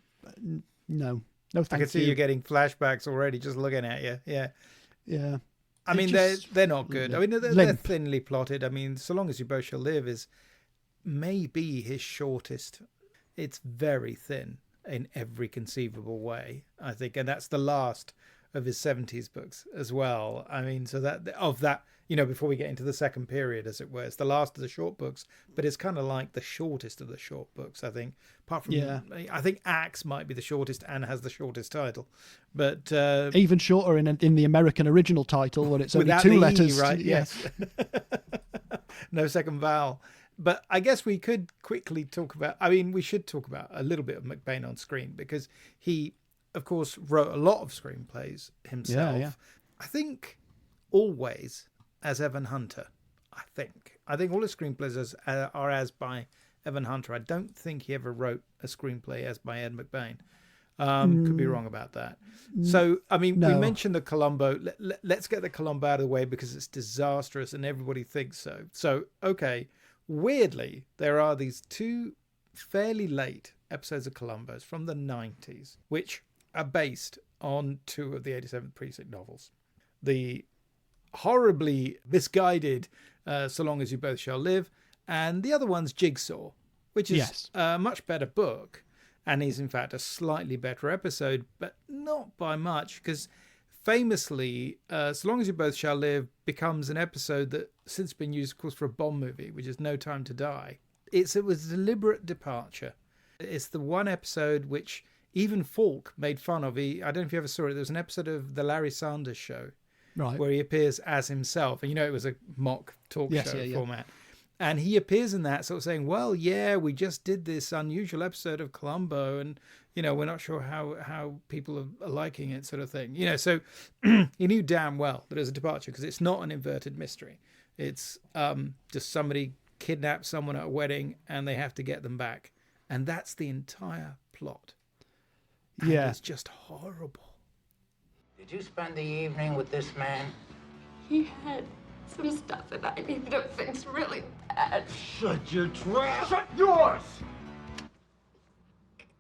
no thank you. I can see you getting flashbacks already just looking at you. Yeah. I mean, they're not good. I mean, they're thinly plotted. I mean, So Long As You Both Shall Live is maybe his shortest. It's very thin in every conceivable way, I think, and that's the last of his 70s books as well. I mean, so that before we get into the second period, as it were, it's the last of the short books, but it's kind of like the shortest of the short books, I think. Apart from, I think Axe might be the shortest and has the shortest title, but even shorter in the American original title, when it's only two letters, right? Yes, no second vowel. But I guess we could quickly talk about. I mean, we should talk about a little bit of McBain on screen, because he, of course, wrote a lot of screenplays himself. Yeah. I think always as Evan Hunter. I think all his screenplays are as by Evan Hunter. I don't think he ever wrote a screenplay as by Ed McBain. Could be wrong about that. So, I mean, we mentioned the Columbo. Let's get the Columbo out of the way because it's disastrous and everybody thinks so. So, okay. Weirdly, there are these two fairly late episodes of Columbo's from the 90s, which are based on two of the 87th Precinct novels. The horribly misguided So Long As You Both Shall Live, and the other one's Jigsaw, which is a much better book, and is in fact a slightly better episode, but not by much, because famously, So Long As You Both Shall Live becomes an episode that since been used, of course, for a Bond movie, which is No Time to Die. It was a deliberate departure. It's the one episode which even Falk made fun of. I don't know if you ever saw it. There was an episode of The Larry Sanders Show, right, where he appears as himself. And it was a mock talk show format. And he appears in that sort of saying, well, yeah, we just did this unusual episode of Columbo and, we're not sure how people are liking it, sort of thing. So he knew damn well that it was a departure, because it's not an inverted mystery. It's just somebody kidnaps someone at a wedding and they have to get them back. And that's the entire plot. And it's just horrible. Did you spend the evening with this man? He had some stuff that I needed to fix really bad. Shut your trap! Shut yours!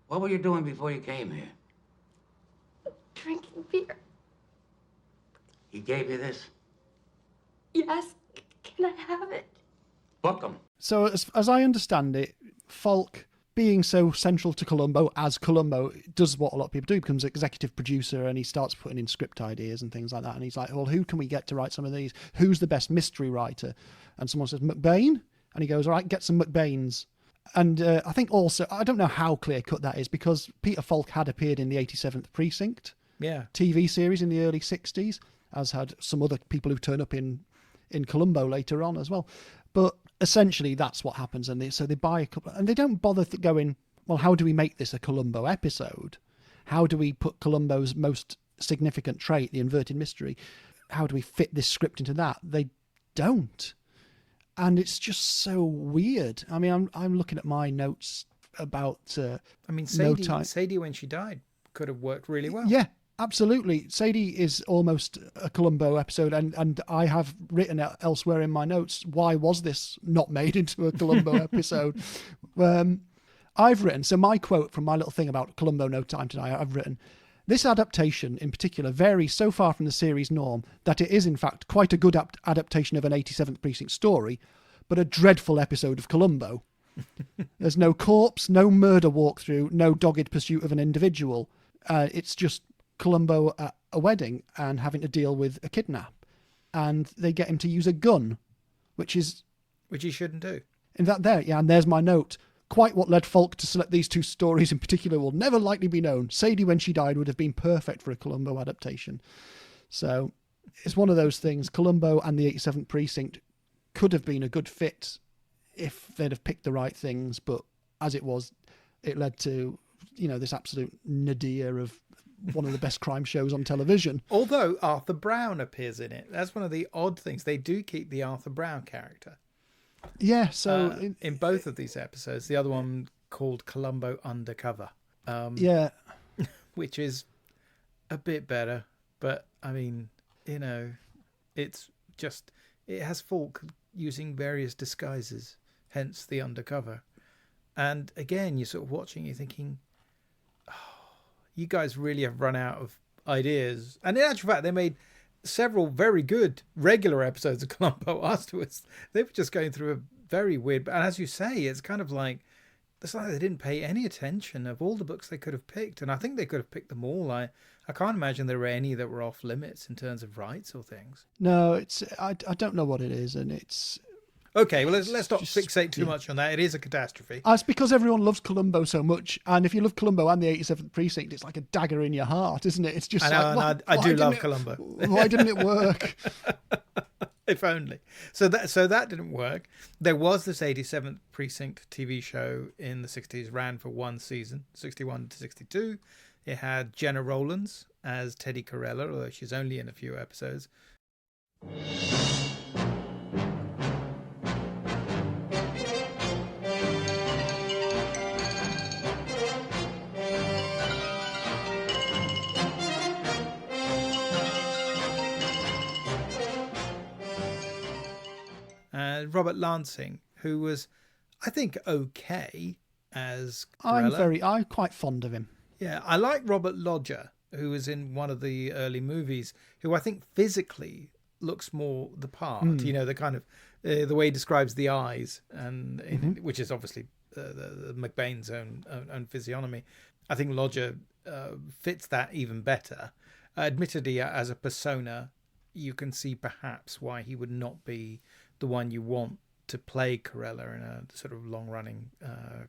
What were you doing before you came here? Drinking beer. He gave you this? Yes. Can I have it? Book him. So as I understand it, Falk, being so central to Columbo as Columbo, does what a lot of people do, becomes executive producer, and he starts putting in script ideas and things like that. And he's like, well, who can we get to write some of these? Who's the best mystery writer? And someone says, McBain? And he goes, all right, get some McBains. And I think also, I don't know how clear-cut that is, because Peter Falk had appeared in the 87th Precinct TV series in the early 60s, as had some other people who turn up in Columbo later on as well. But essentially, that's what happens. And so they buy a couple, and they don't bother going, well, how do we make this a Columbo episode? How do we put Columbo's most significant trait, the inverted mystery? How do we fit this script into that? They don't. And it's just so weird. I mean, I'm looking at my notes about Sadie, when she died, could have worked really well. Yeah, absolutely. Sadie is almost a Columbo episode, and I have written elsewhere in my notes, why was this not made into a Columbo episode? I've written, so my quote from my little thing about Columbo No Time to Die, I've written, this adaptation in particular varies so far from the series norm that it is in fact quite a good adaptation of an 87th Precinct story, but a dreadful episode of Columbo. There's no corpse, no murder walkthrough, no dogged pursuit of an individual. It's just Columbo at a wedding and having to deal with a kidnap. And they get him to use a gun, which he shouldn't do. In fact, and there's my note. Quite what led Falk to select these two stories in particular will never likely be known. Sadie, when she died, would have been perfect for a Columbo adaptation. So it's one of those things. Columbo and the 87th Precinct could have been a good fit if they'd have picked the right things, but as it was, it led to, this absolute nadir of one of the best crime shows on television. Although Arthur Brown appears in it. That's one of the odd things. They do keep the Arthur Brown character. Yeah, so... in both of these episodes, the other one called Columbo Undercover. Yeah. Which is a bit better. But, I mean, it's just... It has Falk using various disguises, hence the undercover. And again, you're sort of watching, you're thinking, oh, you guys really have run out of ideas. And in actual fact, they made several very good regular episodes of Columbo afterwards. They were just going through a very weird... And as you say, it's kind of like... It's like they didn't pay any attention of all the books they could have picked. And I think they could have picked them all. I can't imagine there were any that were off limits in terms of rights or things. No, I don't know what it is, and it's... Okay, well, let's not fixate too much on that. It is a catastrophe. It's because everyone loves Columbo so much, and if you love Columbo and the 87th Precinct, it's like a dagger in your heart, isn't it? It's just I do love Columbo. Why didn't it work? If only. So that didn't work. There was this 87th Precinct TV show in the 60s, ran for one season, 61 to 62. It had Jenna Rowlands as Teddy Corella, although she's only in a few episodes. Robert Lansing, who was, I think, okay as Corella. I'm quite fond of him. Yeah, I like Robert Lodger, who was in one of the early movies, who I think physically looks more the part. The kind of the way he describes the eyes, and which is obviously the McBain's own physiognomy. I think Lodger fits that even better. Admittedly, as a persona, you can see perhaps why he would not be the one you want to play Corella in a sort of long-running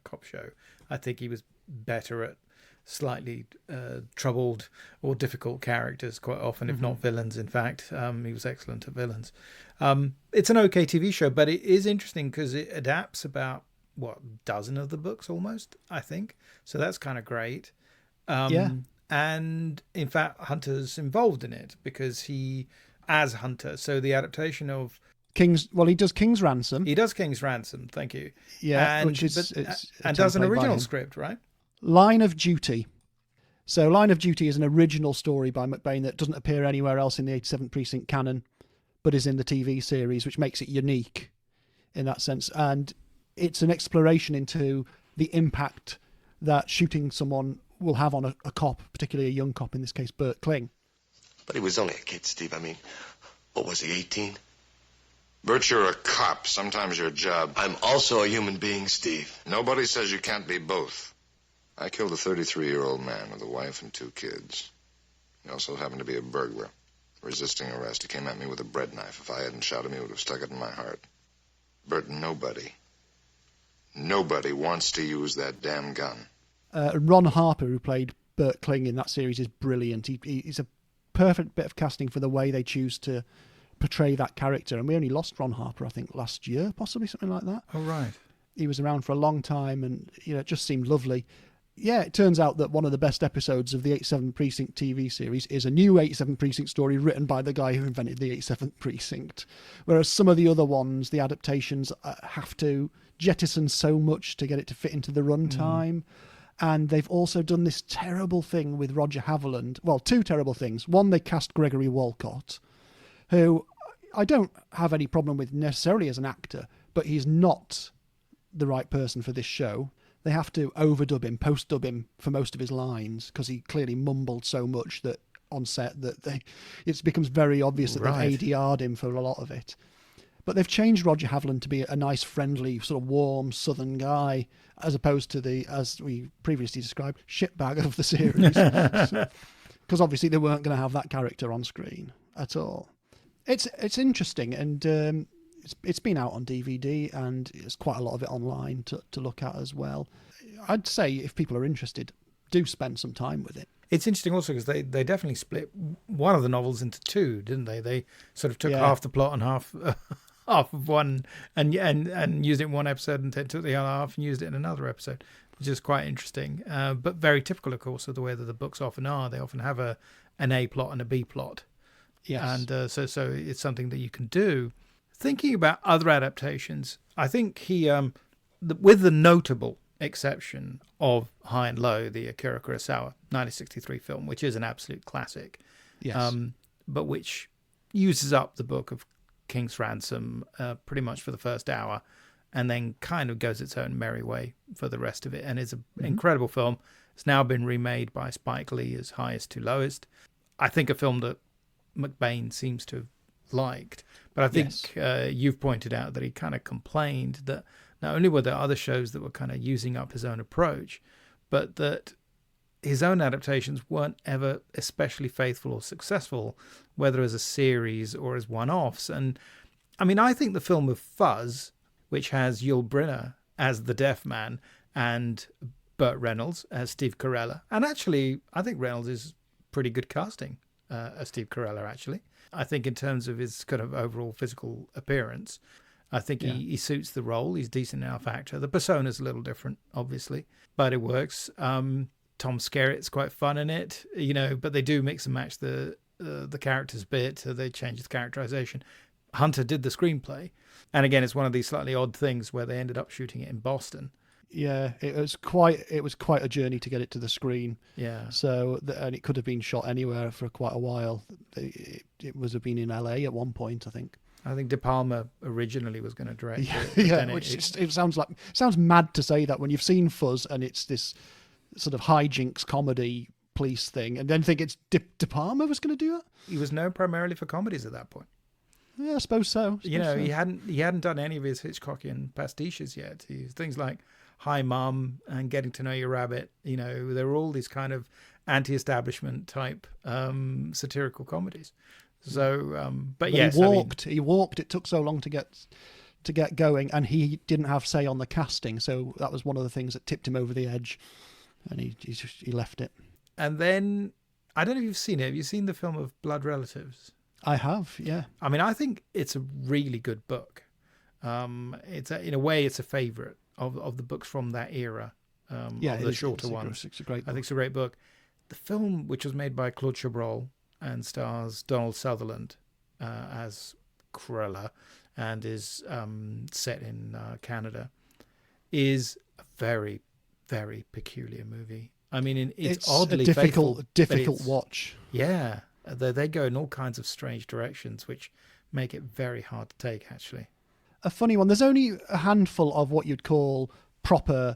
cop show. I think he was better at slightly troubled or difficult characters quite often, if not villains. In fact, he was excellent at villains. It's an okay TV show, but it is interesting because it adapts about a dozen of the books almost, I think. So that's kind of great. And in fact, Hunter's involved in it because he, as Hunter, so the adaptation of he does King's Ransom. He does King's Ransom, thank you. Yeah, and does an original by script, right? Line of Duty. So Line of Duty is an original story by McBain that doesn't appear anywhere else in the 87th Precinct canon, but is in the TV series, which makes it unique in that sense. And it's an exploration into the impact that shooting someone will have on a cop, particularly a young cop, in this case, Bert Kling. But he was only a kid, Steve. I mean, what was he, 18? Bert, you're a cop. Sometimes your job... I'm also a human being, Steve. Nobody says you can't be both. I killed a 33-year-old man with a wife and 2 kids. He also happened to be a burglar. Resisting arrest, he came at me with a bread knife. If I hadn't shot him, he would have stuck it in my heart. Bert, nobody wants to use that damn gun. Ron Harper, who played Bert Kling in that series, is brilliant. He's a perfect bit of casting for the way they choose to portray that character. And we only lost Ron Harper, I think, last year, possibly, something like that. Oh, right. He was around for a long time and, it just seemed lovely. Yeah, it turns out that one of the best episodes of the 87th Precinct TV series is a new 87th Precinct story written by the guy who invented the 87th Precinct. Whereas some of the other ones, the adaptations, have to jettison so much to get it to fit into the runtime. And they've also done this terrible thing with Roger Haviland. Well, 2 terrible things. One, they cast Gregory Walcott, who I don't have any problem with necessarily as an actor, but he's not the right person for this show. They have to overdub him, post-dub him for most of his lines because he clearly mumbled so much that on set that it becomes very obvious that they've ADR'd him for a lot of it. But they've changed Roger Haviland to be a nice, friendly, sort of warm Southern guy, as opposed to the, as we previously described, shitbag of the series. Because obviously they weren't going to have that character on screen at all. It's interesting, and it's been out on DVD, and there's quite a lot of it online to look at as well. I'd say if people are interested, do spend some time with it. It's interesting also because they definitely split one of the novels into 2, didn't they? They sort of took half the plot and half of one and used it in one episode, and then took the other half and used it in another episode. which is quite interesting, but very typical, of course, of the way that the books often are. They often have an A plot and a B plot. Yes. And so it's something that you can do. Thinking about other adaptations, I think he, with the notable exception of High and Low, the Akira Kurosawa 1963 film, which is an absolute classic, Yes. but which uses up the book of King's Ransom pretty much for the first hour, and then kind of goes its own merry way for the rest of it. And it's an incredible film. It's now been remade by Spike Lee as Highest to Lowest. I think a film that McBain seems to have liked. But I think you've pointed out that he kind of complained that not only were there other shows that were kind of using up his own approach, but that his own adaptations weren't ever especially faithful or successful, whether as a series or as one-offs. And I mean, I think the film of Fuzz, which has Yul Brynner as the deaf man and Burt Reynolds as Steve Carell, and actually I think Reynolds is pretty good casting as Steve Carell, actually. I think in terms of his kind of overall physical appearance, I think he suits the role. He's a decent enough actor. The persona's a little different, obviously, but it works. Tom Skerritt's quite fun in it, but they do mix and match the characters a bit. They change the characterization. Hunter did the screenplay. And again, it's one of these slightly odd things where they ended up shooting it in Boston. Yeah, it was quite a journey to get it to the screen. Yeah. So, and it could have been shot anywhere for quite a while. It was have been in LA at one point, I think. I think De Palma originally was going to direct it. Yeah, it sounds mad to say that when you've seen Fuzz and it's this sort of hijinks comedy police thing, and then think it's De Palma was going to do it. He was known primarily for comedies at that point. Yeah, I suppose so. He hadn't done any of his Hitchcockian pastiches yet. Things like Hi Mum and Getting to Know Your Rabbit. There were all these kind of anti-establishment type satirical comedies. So, but yes, he walked. It took so long to get going, and he didn't have say on the casting. So that was one of the things that tipped him over the edge, and he left it. And then I don't know if you've seen it. Have you seen the film of Blood Relatives? I have, yeah. I mean, I think it's a really good book. In a way, it's a favourite of the books from that era. The shorter ones. It's a great book. I think it's a great book. The film, which was made by Claude Chabrol and stars Donald Sutherland as Cruella and is set in Canada, is a very, very peculiar movie. I mean, it's oddly a faithful, difficult watch. Yeah. They go in all kinds of strange directions, which make it very hard to take, actually. A funny one. There's only a handful of what you'd call proper,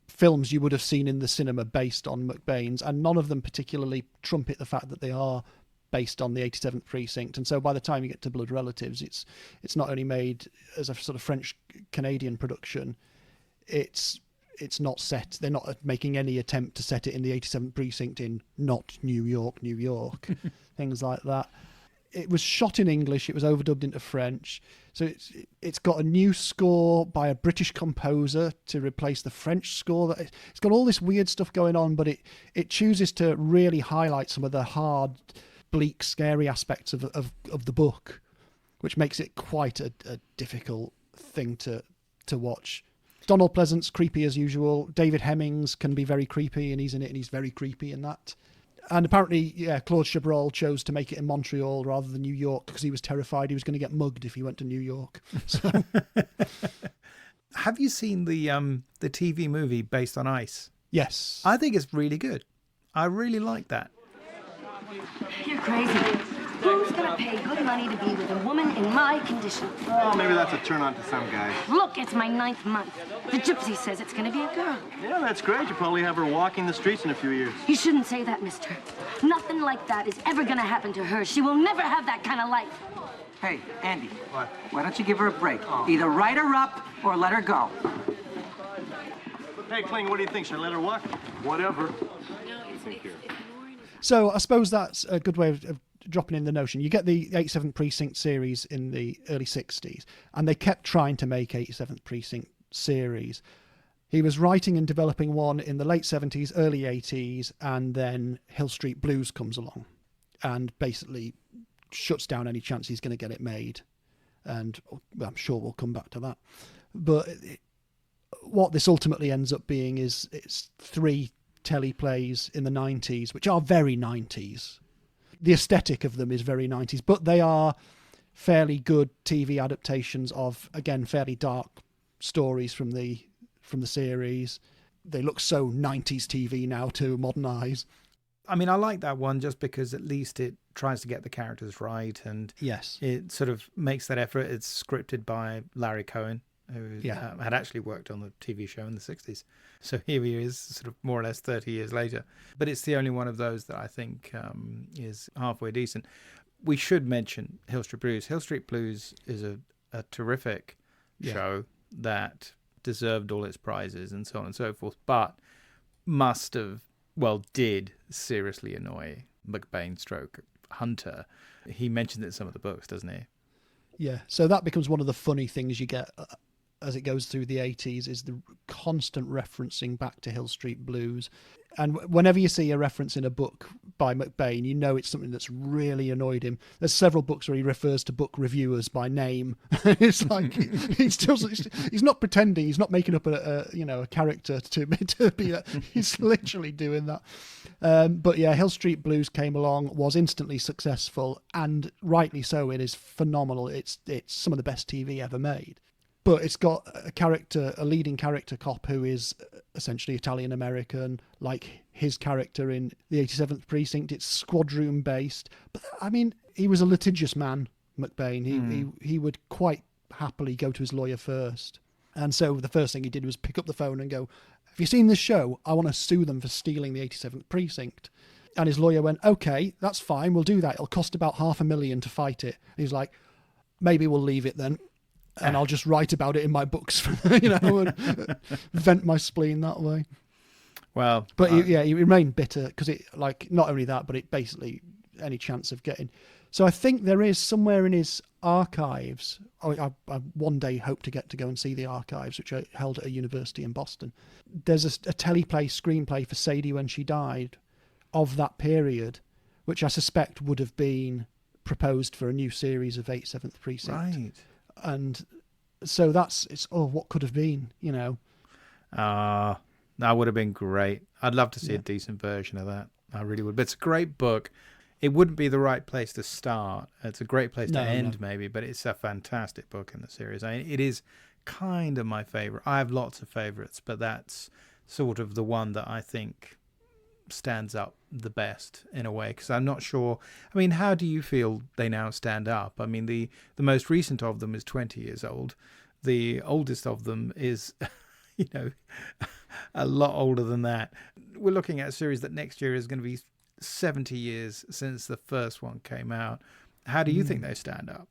films you would have seen in the cinema based on McBain's, and none of them particularly trumpet the fact that they are based on the 87th Precinct. And so by the time you get to Blood Relatives, it's not only made as a sort of French-Canadian production, it's not set. They're not making any attempt to set it in the 87th Precinct in not New York, things like that. It was shot in English. It was overdubbed into French. So it's got a new score by a British composer to replace the French score. It's got all this weird stuff going on, but it chooses to really highlight some of the hard, bleak, scary aspects of the book, which makes it quite a difficult thing to watch. Donald Pleasant's creepy as usual. David Hemmings can be very creepy, and he's in it, and he's very creepy in that. And apparently, Claude Chabrol chose to make it in Montreal rather than New York because he was terrified he was going to get mugged if he went to New York. So. Have you seen the TV movie based on Ice? Yes. I think it's really good. I really like that. You're crazy. Who's going to pay good money to be with a woman in my condition? Oh, maybe that's a turn on to some guys. Look, it's my 9th month. The gypsy says it's going to be a girl. Yeah, that's great. You probably have her walking the streets in a few years. You shouldn't say that, mister. Nothing like that is ever going to happen to her. She will never have that kind of life. Hey, Andy. What? Why don't you give her a break? Either write her up or let her go. Hey, Kling, what do you think? Should I let her walk? Whatever. So I suppose that's a good way of dropping in the notion. You get the 87th Precinct series in the early 60s, and they kept trying to make 87th Precinct series. He was writing and developing one in the late 70s, early 80s, and then Hill Street Blues comes along and basically shuts down any chance he's going to get it made. And I'm sure we'll come back to that. But what this ultimately ends up being is it's 3 teleplays in the 90s, which are very 90s. The aesthetic of them is very 90s, but they are fairly good TV adaptations of, again, fairly dark stories from the series. They look so 90s TV now to modern eyes. I mean, I like that one just because at least it tries to get the characters right, and yes, it sort of makes that effort. It's scripted by Larry Cohen, who had actually worked on the TV show in the 60s. So here he is, sort of more or less 30 years later. But it's the only one of those that I think is halfway decent. We should mention Hill Street Blues. Hill Street Blues is a terrific show that deserved all its prizes and so on and so forth, but did seriously annoy McBain stroke Hunter. He mentioned it in some of the books, doesn't he? Yeah, so that becomes one of the funny things you get as it goes through the 80s, is the constant referencing back to Hill Street Blues. And whenever you see a reference in a book by McBain, you know it's something that's really annoyed him. There's several books where he refers to book reviewers by name. It's like he's not pretending. He's not making up a character to be. He's literally doing that. But yeah, Hill Street Blues came along, was instantly successful, and rightly so. It is phenomenal. It's some of the best TV ever made. But it's got a leading character cop who is essentially Italian American, like his character in the 87th Precinct. It's squad room based. But I mean, he was a litigious man, McBain. He would quite happily go to his lawyer first. And so the first thing he did was pick up the phone and go, "Have you seen this show? I want to sue them for stealing the 87th Precinct." And his lawyer went, "Okay, that's fine. We'll do that. It'll cost about $500,000 to fight it." And he's like, "Maybe we'll leave it then. And I'll just write about it in my books, and vent my spleen that way." Well, but he remained bitter because not only that, but it basically any chance of getting. So I think there is somewhere in his archives. I one day hope to get to go and see the archives, which are held at a university in Boston. There's a teleplay screenplay for Sadie when she died of that period, which I suspect would have been proposed for a new series of 87th Precinct. Right. And so what could have been, that would have been great. I'd love to see a decent version of that. I really would. But it's a great book. It wouldn't be the right place to start. It's a great place to end, maybe, but it's a fantastic book in the series. It is kind of my favorite. I have lots of favorites, but that's sort of the one that I think stands up the best in a way, because I'm not sure. I mean, how do you feel they now stand up? I mean, the most recent of them is 20 years old. The oldest of them is a lot older than that. We're looking at a series that next year is going to be 70 years since the first one came out. How do you think they stand up?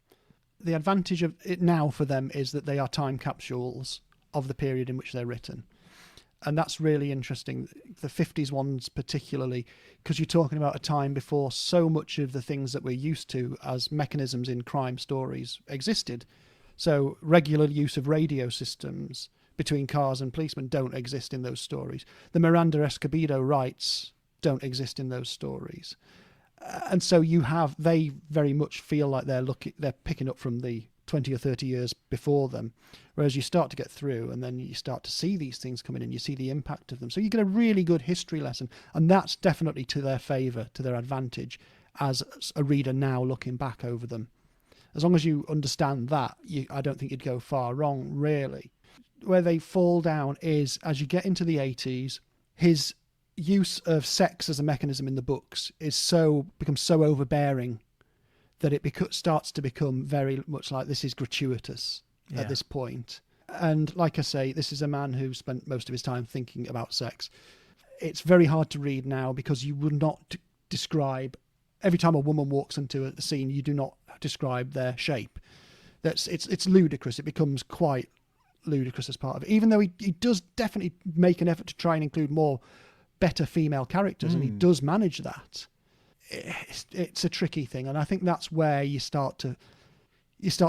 The advantage of it now for them is that they are time capsules of the period in which they're written. And that's really interesting. The 50s ones particularly, because you're talking about a time before so much of the things that we're used to as mechanisms in crime stories existed. So regular use of radio systems between cars and policemen don't exist in those stories. The Miranda Escobedo rights don't exist in those stories. And so they very much feel like they're picking up from the 20 or 30 years before them, whereas you start to get through and then you start to see these things coming in, you see the impact of them. So you get a really good history lesson, and that's definitely to their favour, to their advantage as a reader now looking back over them. As long as you understand that, I don't think you'd go far wrong, really. Where they fall down is, as you get into the 80s, his use of sex as a mechanism in the books becomes so overbearing that it starts to become very much like this is gratuitous at this point. And like I say, this is a man who spent most of his time thinking about sex. It's very hard to read now because you would not describe, every time a woman walks into a scene, you do not describe their shape. It's ludicrous. It becomes quite ludicrous as part of it, even though he does definitely make an effort to try and include better female characters, and he does manage that. It's a tricky thing, and I think that's where you start to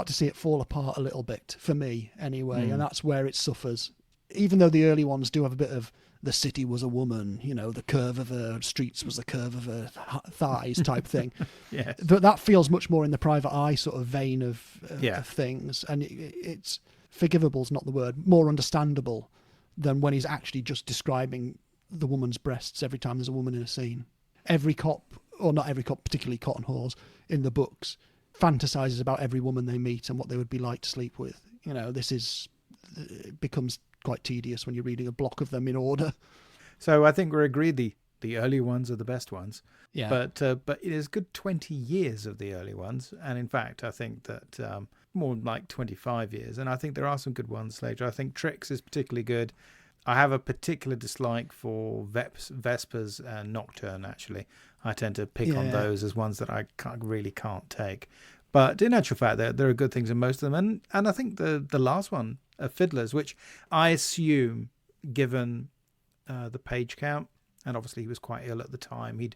see it fall apart a little bit, for me anyway, and that's where it suffers. Even though the early ones do have a bit of the city was a woman, the curve of her streets was the curve of her thighs type thing. Yes. But that feels much more in the Private Eye sort of vein of things, and it's forgivable is not the word, more understandable. than when he's actually just describing the woman's breasts every time there's a woman in a scene. Every cop, or not every cop, particularly cotton whores in the books, fantasizes about every woman they meet and what they would be like to sleep with. You know, it becomes quite tedious when you're reading a block of them in order. So I think we're agreed the early ones are the best ones. Yeah. But it is a good 20 years of the early ones. And in fact, I think that more like 25 years. And I think there are some good ones later. I think Tricks is particularly good. I have a particular dislike for Vespers and Nocturne, actually. I tend to pick on those as ones that I really can't take. But in actual fact, there are good things in most of them. And I think the last one, Fiddlers, which I assume, given the page count, and obviously he was quite ill at the time, he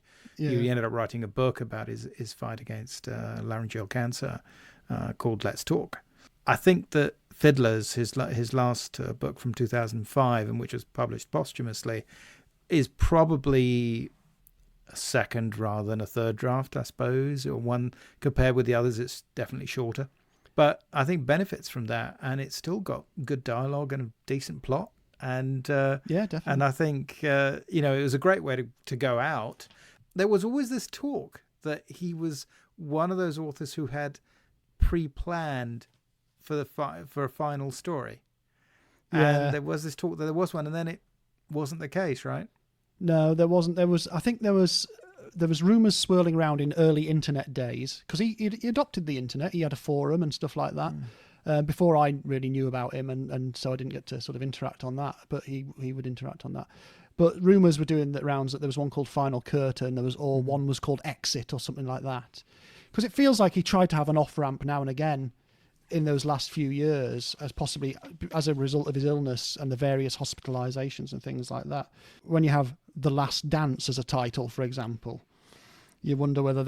ended up writing a book about his fight against laryngeal cancer called Let's Talk. I think that Fiddlers, his last book from 2005, and which was published posthumously, is probably a second rather than a third draft, I suppose, or one compared with the others. It's definitely shorter, but I think benefits from that, and it's still got good dialogue and a decent plot. And definitely. And I think it was a great way to go out. There was always this talk that he was one of those authors who had pre-planned for a final story. And there was this talk that there was one, and then it wasn't the case, right? No, there wasn't. I think there was rumours swirling around in early internet days, because he adopted the internet. He had a forum and stuff like that. Before I really knew about him, and so I didn't get to sort of interact on that, but he would interact on that. But rumours were doing the rounds that there was one called Final Curtain, one was called Exit or something like that. Because it feels like he tried to have an off-ramp now and again in those last few years, as a result of his illness and the various hospitalizations and things like that. When you have The Last Dance as a title, for example, you wonder whether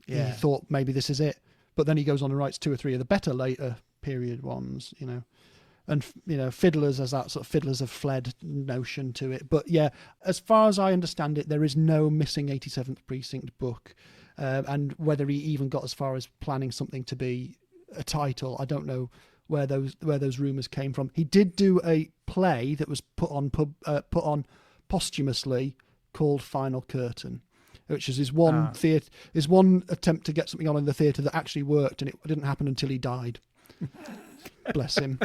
he thought maybe this is it. But then he goes on and writes 2 or 3 of the better later period ones, and Fiddlers has that sort of Fiddlers Have Fled notion to it. But yeah, as far as I understand it, there is no missing 87th Precinct book, and whether he even got as far as planning something to be a title, I don't know where those rumors came from. He did do a play that was put on posthumously called Final Curtain, which is his one attempt to get something on in the theatre that actually worked, and it didn't happen until he died. Bless him.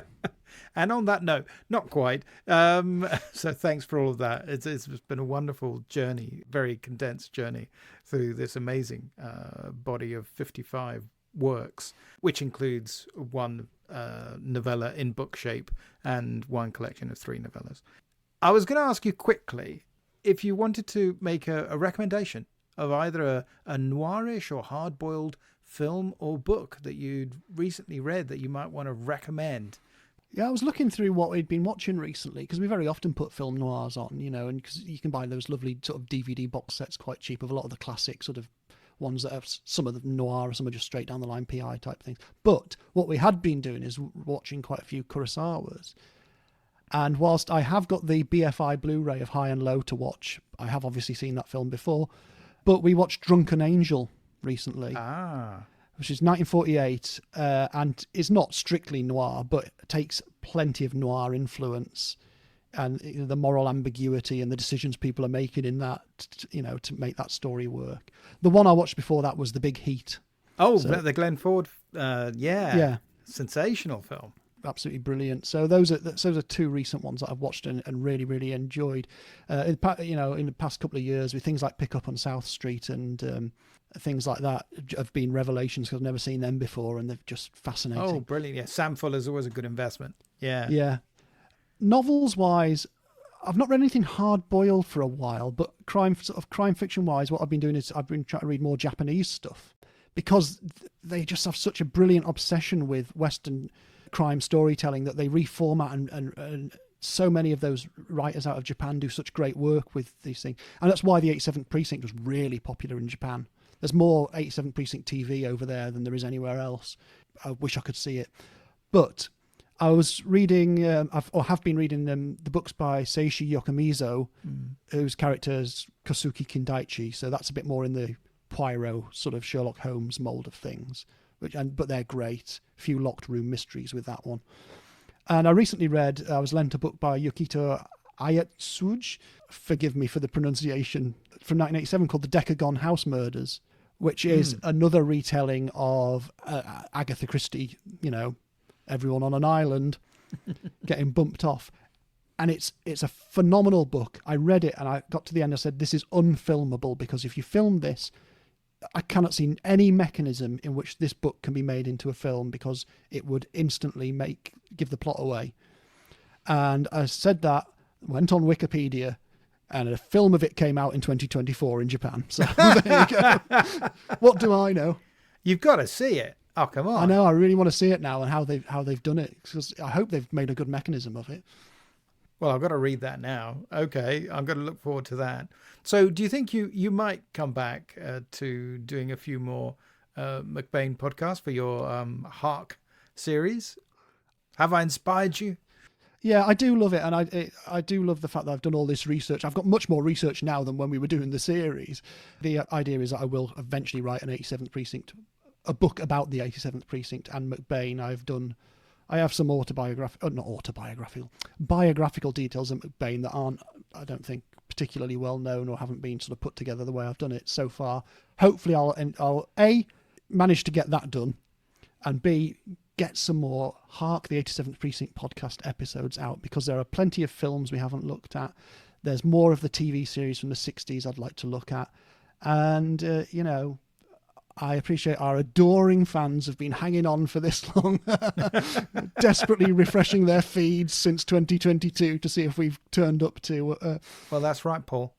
And on that note, not quite. So thanks for all of that. It's been a wonderful journey, very condensed journey through this amazing body of 55 works, which includes one novella in book shape and one collection of 3 novellas. I was going to ask you quickly if you wanted to make a recommendation of either a noirish or hard-boiled film or book that you'd recently read that you might want to recommend. Yeah, I was looking through what we'd been watching recently, because we very often put film noirs on, and because you can buy those lovely sort of DVD box sets quite cheap of a lot of the classic sort of ones that have some of the noir, some are just straight down the line PI type things. But what we had been doing is watching quite a few Kurosawas. And whilst I have got the BFI Blu-ray of High and Low to watch, I have obviously seen that film before, but we watched Drunken Angel recently, which is 1948, and it's not strictly noir, but takes plenty of noir influence and the moral ambiguity and the decisions people are making in that, to make that story work. The one I watched before that was The Big Heat. Oh, the Glenn Ford, sensational film. Absolutely brilliant. So those are 2 recent ones that I've watched and really, really enjoyed. In the past couple of years, with things like Pick Up on South Street and things like that have been revelations, because I've never seen them before, and they're just fascinating. Oh, brilliant! Yeah, Sam Fuller's always a good investment. Yeah. Novels wise, I've not read anything hard boiled for a while, but crime fiction wise, what I've been doing is I've been trying to read more Japanese stuff, because they just have such a brilliant obsession with Western crime storytelling that they reformat, and so many of those writers out of Japan do such great work with these things. And that's why the 87th Precinct was really popular in Japan. There's more 87th Precinct TV over there than there is anywhere else. I wish I could see it. But I was reading, have been reading the books by Seishi Yokomizo, whose character is Kosuke Kindaichi. So that's a bit more in the Poirot sort of Sherlock Holmes mold of things. But they're great. A few locked room mysteries with that one. And I recently I was lent a book by Yukito Ayatsuji, forgive me for the pronunciation, from 1987 called The Decagon House Murders, which is another retelling of Agatha Christie, everyone on an island getting bumped off. And it's a phenomenal book. I read it and I got to the end. I said, this is unfilmable, because if you film this, I cannot see any mechanism in which this book can be made into a film, because it would instantly give the plot away. And I said that, went on Wikipedia, and a film of it came out in 2024 in Japan. So there you go. What do I know? You've got to see it. Oh, come on. I know. I really want to see it now, and how they've done it, because I hope they've made a good mechanism of it. Well, I've got to read that now. Okay, I'm going to look forward to that. So do you think you might come back to doing a few more McBain podcasts for your Hark series? Have I inspired you? Yeah, I do love it, and I do love the fact that I've done all this research. I've got much more research now than when we were doing the series. The idea is that I will eventually write an 87th Precinct, a book about the 87th Precinct and McBain. I have some biographical details of McBain that aren't, I don't think, particularly well known or haven't been sort of put together the way I've done it so far. Hopefully I'll A, manage to get that done, and B, get some more Hark, the 87th Precinct podcast episodes out, because there are plenty of films we haven't looked at. There's more of the TV series from the 60s I'd like to look at. And, I appreciate our adoring fans have been hanging on for this long, desperately refreshing their feeds since 2022 to see if we've turned up to... Well, that's right, Paul.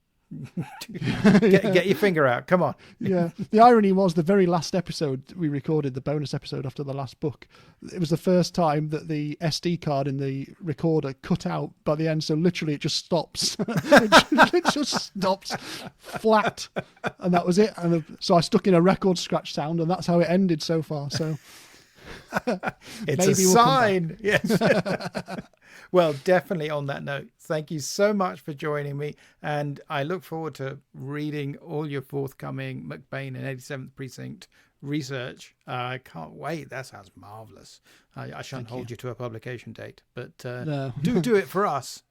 Get your finger out. Come on. Yeah. The irony was the very last episode we recorded, the bonus episode after the last book, it was the first time that the SD card in the recorder cut out by the end. So literally it just stops. It just stops flat. And that was it. And so I stuck in a record scratch sound, and that's how it ended so far. So it's a sign. Yes. Well, definitely on that note, thank you so much for joining me. And I look forward to reading all your forthcoming McBain and 87th Precinct research. I can't wait. That sounds marvellous. I shan't hold you to a publication date, but no. do it for us.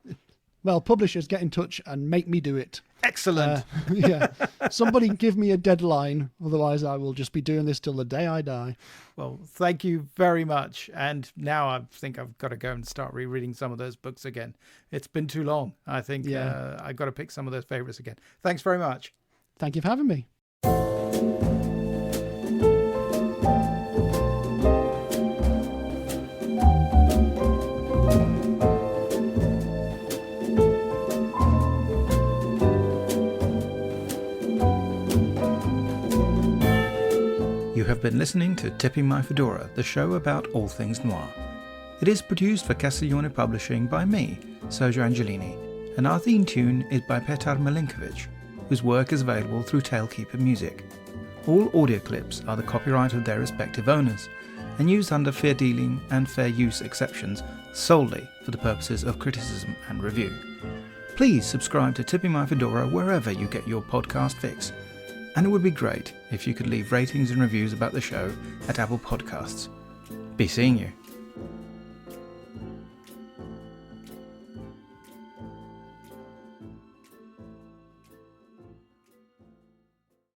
Well, publishers, get in touch and make me do it. Excellent. Yeah. Somebody give me a deadline. Otherwise, I will just be doing this till the day I die. Well, thank you very much. And now I think I've got to go and start rereading some of those books again. It's been too long. I think I've got to pick some of those favorites again. Thanks very much. Thank you for having me. You have been listening to Tipping My Fedora, the show about all things noir. It is produced for Castiglione Publishing by me, Sergio Angelini, and our theme tune is by Petar Milinkovic, whose work is available through Tailkeeper Music. All audio clips are the copyright of their respective owners, and used under fair dealing and fair use exceptions solely for the purposes of criticism and review. Please subscribe to Tipping My Fedora wherever you get your podcast fix. And it would be great if you could leave ratings and reviews about the show at Apple Podcasts. Be seeing you.